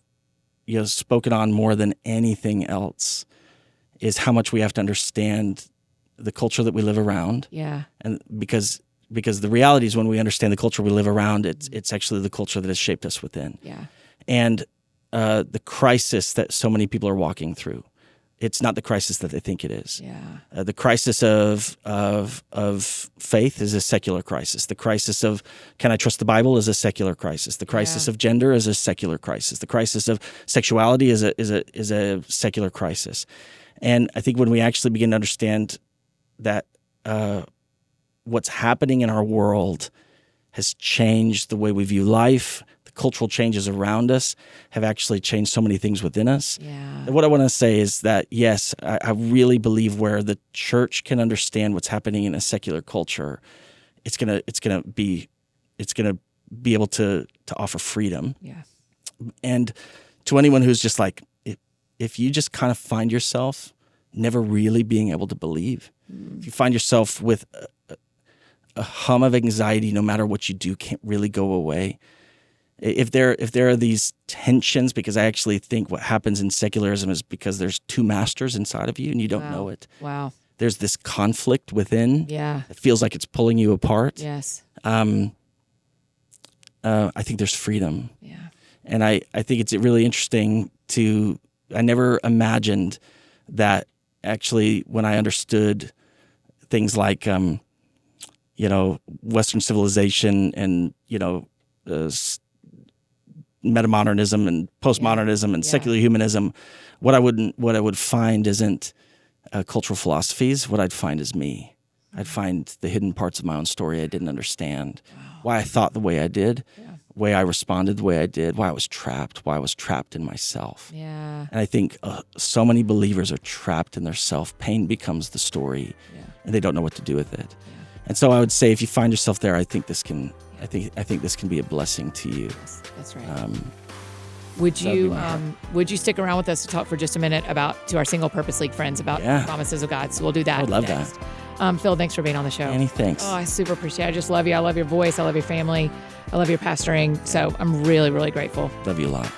spoken on more than anything else is how much we have to understand the culture that we live around. Yeah. And because the reality is when we understand the culture we live around, it's actually the culture that has shaped us within. Yeah. And the crisis that so many people are walking through, it's not the crisis that they think it is. Yeah. The crisis of faith is a secular crisis. The crisis of can I trust the Bible is a secular crisis. The crisis of gender is a secular crisis. The crisis of sexuality is a secular crisis. And I think when we actually begin to understand that what's happening in our world has changed the way we view life, the cultural changes around us have actually changed so many things within us. Yeah. And what I want to say is that, yes, I really believe where the church can understand what's happening in a secular culture, it's gonna be able to offer freedom. Yeah. And to anyone who's just like, if you just kind of find yourself never really being able to believe, if you find yourself with a hum of anxiety, no matter what you do, can't really go away. If there are these tensions, because I actually think what happens in secularism is because there's two masters inside of you and you don't know it. Wow. There's this conflict within. Yeah. It feels like it's pulling you apart. Yes. I think there's freedom. Yeah. And I think it's really interesting I never imagined that actually when I understood things like, Western civilization and, metamodernism and postmodernism and secular humanism, what I would find isn't cultural philosophies. What I'd find is me. I'd find the hidden parts of my own story I didn't understand, why I thought the way I did, way I responded the way I did, why I was trapped in myself. Yeah. And I think so many believers are trapped in their self. Pain becomes the story, and they don't know what to do with it. Yeah. And so I would say, if you find yourself there, I think this can be a blessing to you. That's right. Would you stick around with us to talk for just a minute to our Single Purpose League friends about the promises of God? So we'll do that. I would love next. that. Phil, thanks for being on the show. Annie, thanks. Oh, I super appreciate it. I just love you. I love your voice. I love your family. I love your pastoring. So I'm really, really grateful. Love you a lot.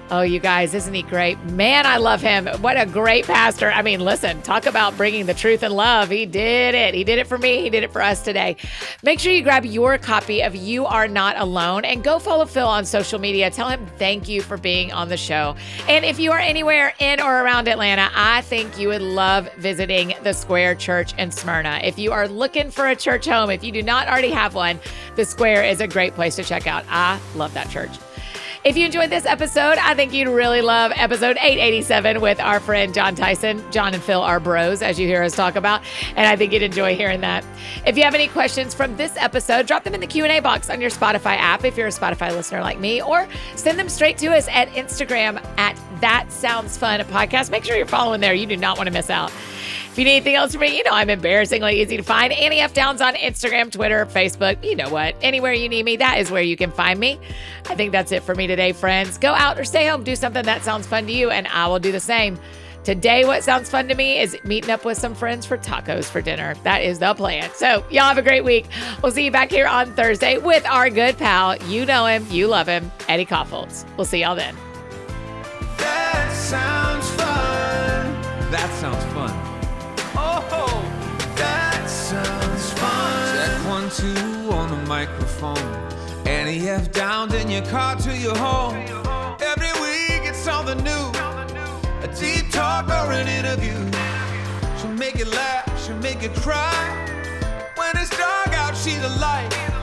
Oh, you guys, isn't he great? Man, I love him. What a great pastor. I mean, listen, talk about bringing the truth and love. He did it. He did it for me. He did it for us today. Make sure you grab your copy of You Are Not Alone and go follow Phil on social media. Tell him thank you for being on the show. And if you are anywhere in or around Atlanta, I think you would love visiting the Square Church in Smyrna. If you are looking for a church home, if you do not already have one, the Square is a great place to check out. I love that church. If you enjoyed this episode, I think you'd really love episode 887 with our friend John Tyson. John and Phil are bros, as you hear us talk about, and I think you'd enjoy hearing that. If you have any questions from this episode, drop them in the Q&A box on your Spotify app if you're a Spotify listener like me, or send them straight to us at Instagram at That Sounds Fun Podcast. Make sure you're following there. You do not want to miss out. If you need anything else from me, I'm embarrassingly easy to find. Annie F. Downs on Instagram, Twitter, Facebook. You know what? Anywhere you need me, that is where you can find me. I think that's it for me today, friends. Go out or stay home. Do something that sounds fun to you, and I will do the same. Today, what sounds fun to me is meeting up with some friends for tacos for dinner. That is the plan. So y'all have a great week. We'll see you back here on Thursday with our good pal. You know him. You love him. Eddie Kaufholz. We'll see y'all then. That sounds fun. That sounds fun. Oh, that sounds fun. Check 1, 2 on the microphone. Annie F. Downs in your car to your home. Every week it's something new, a deep talk or an interview. She'll make you laugh, she'll make you cry. When it's dark out, she's a light.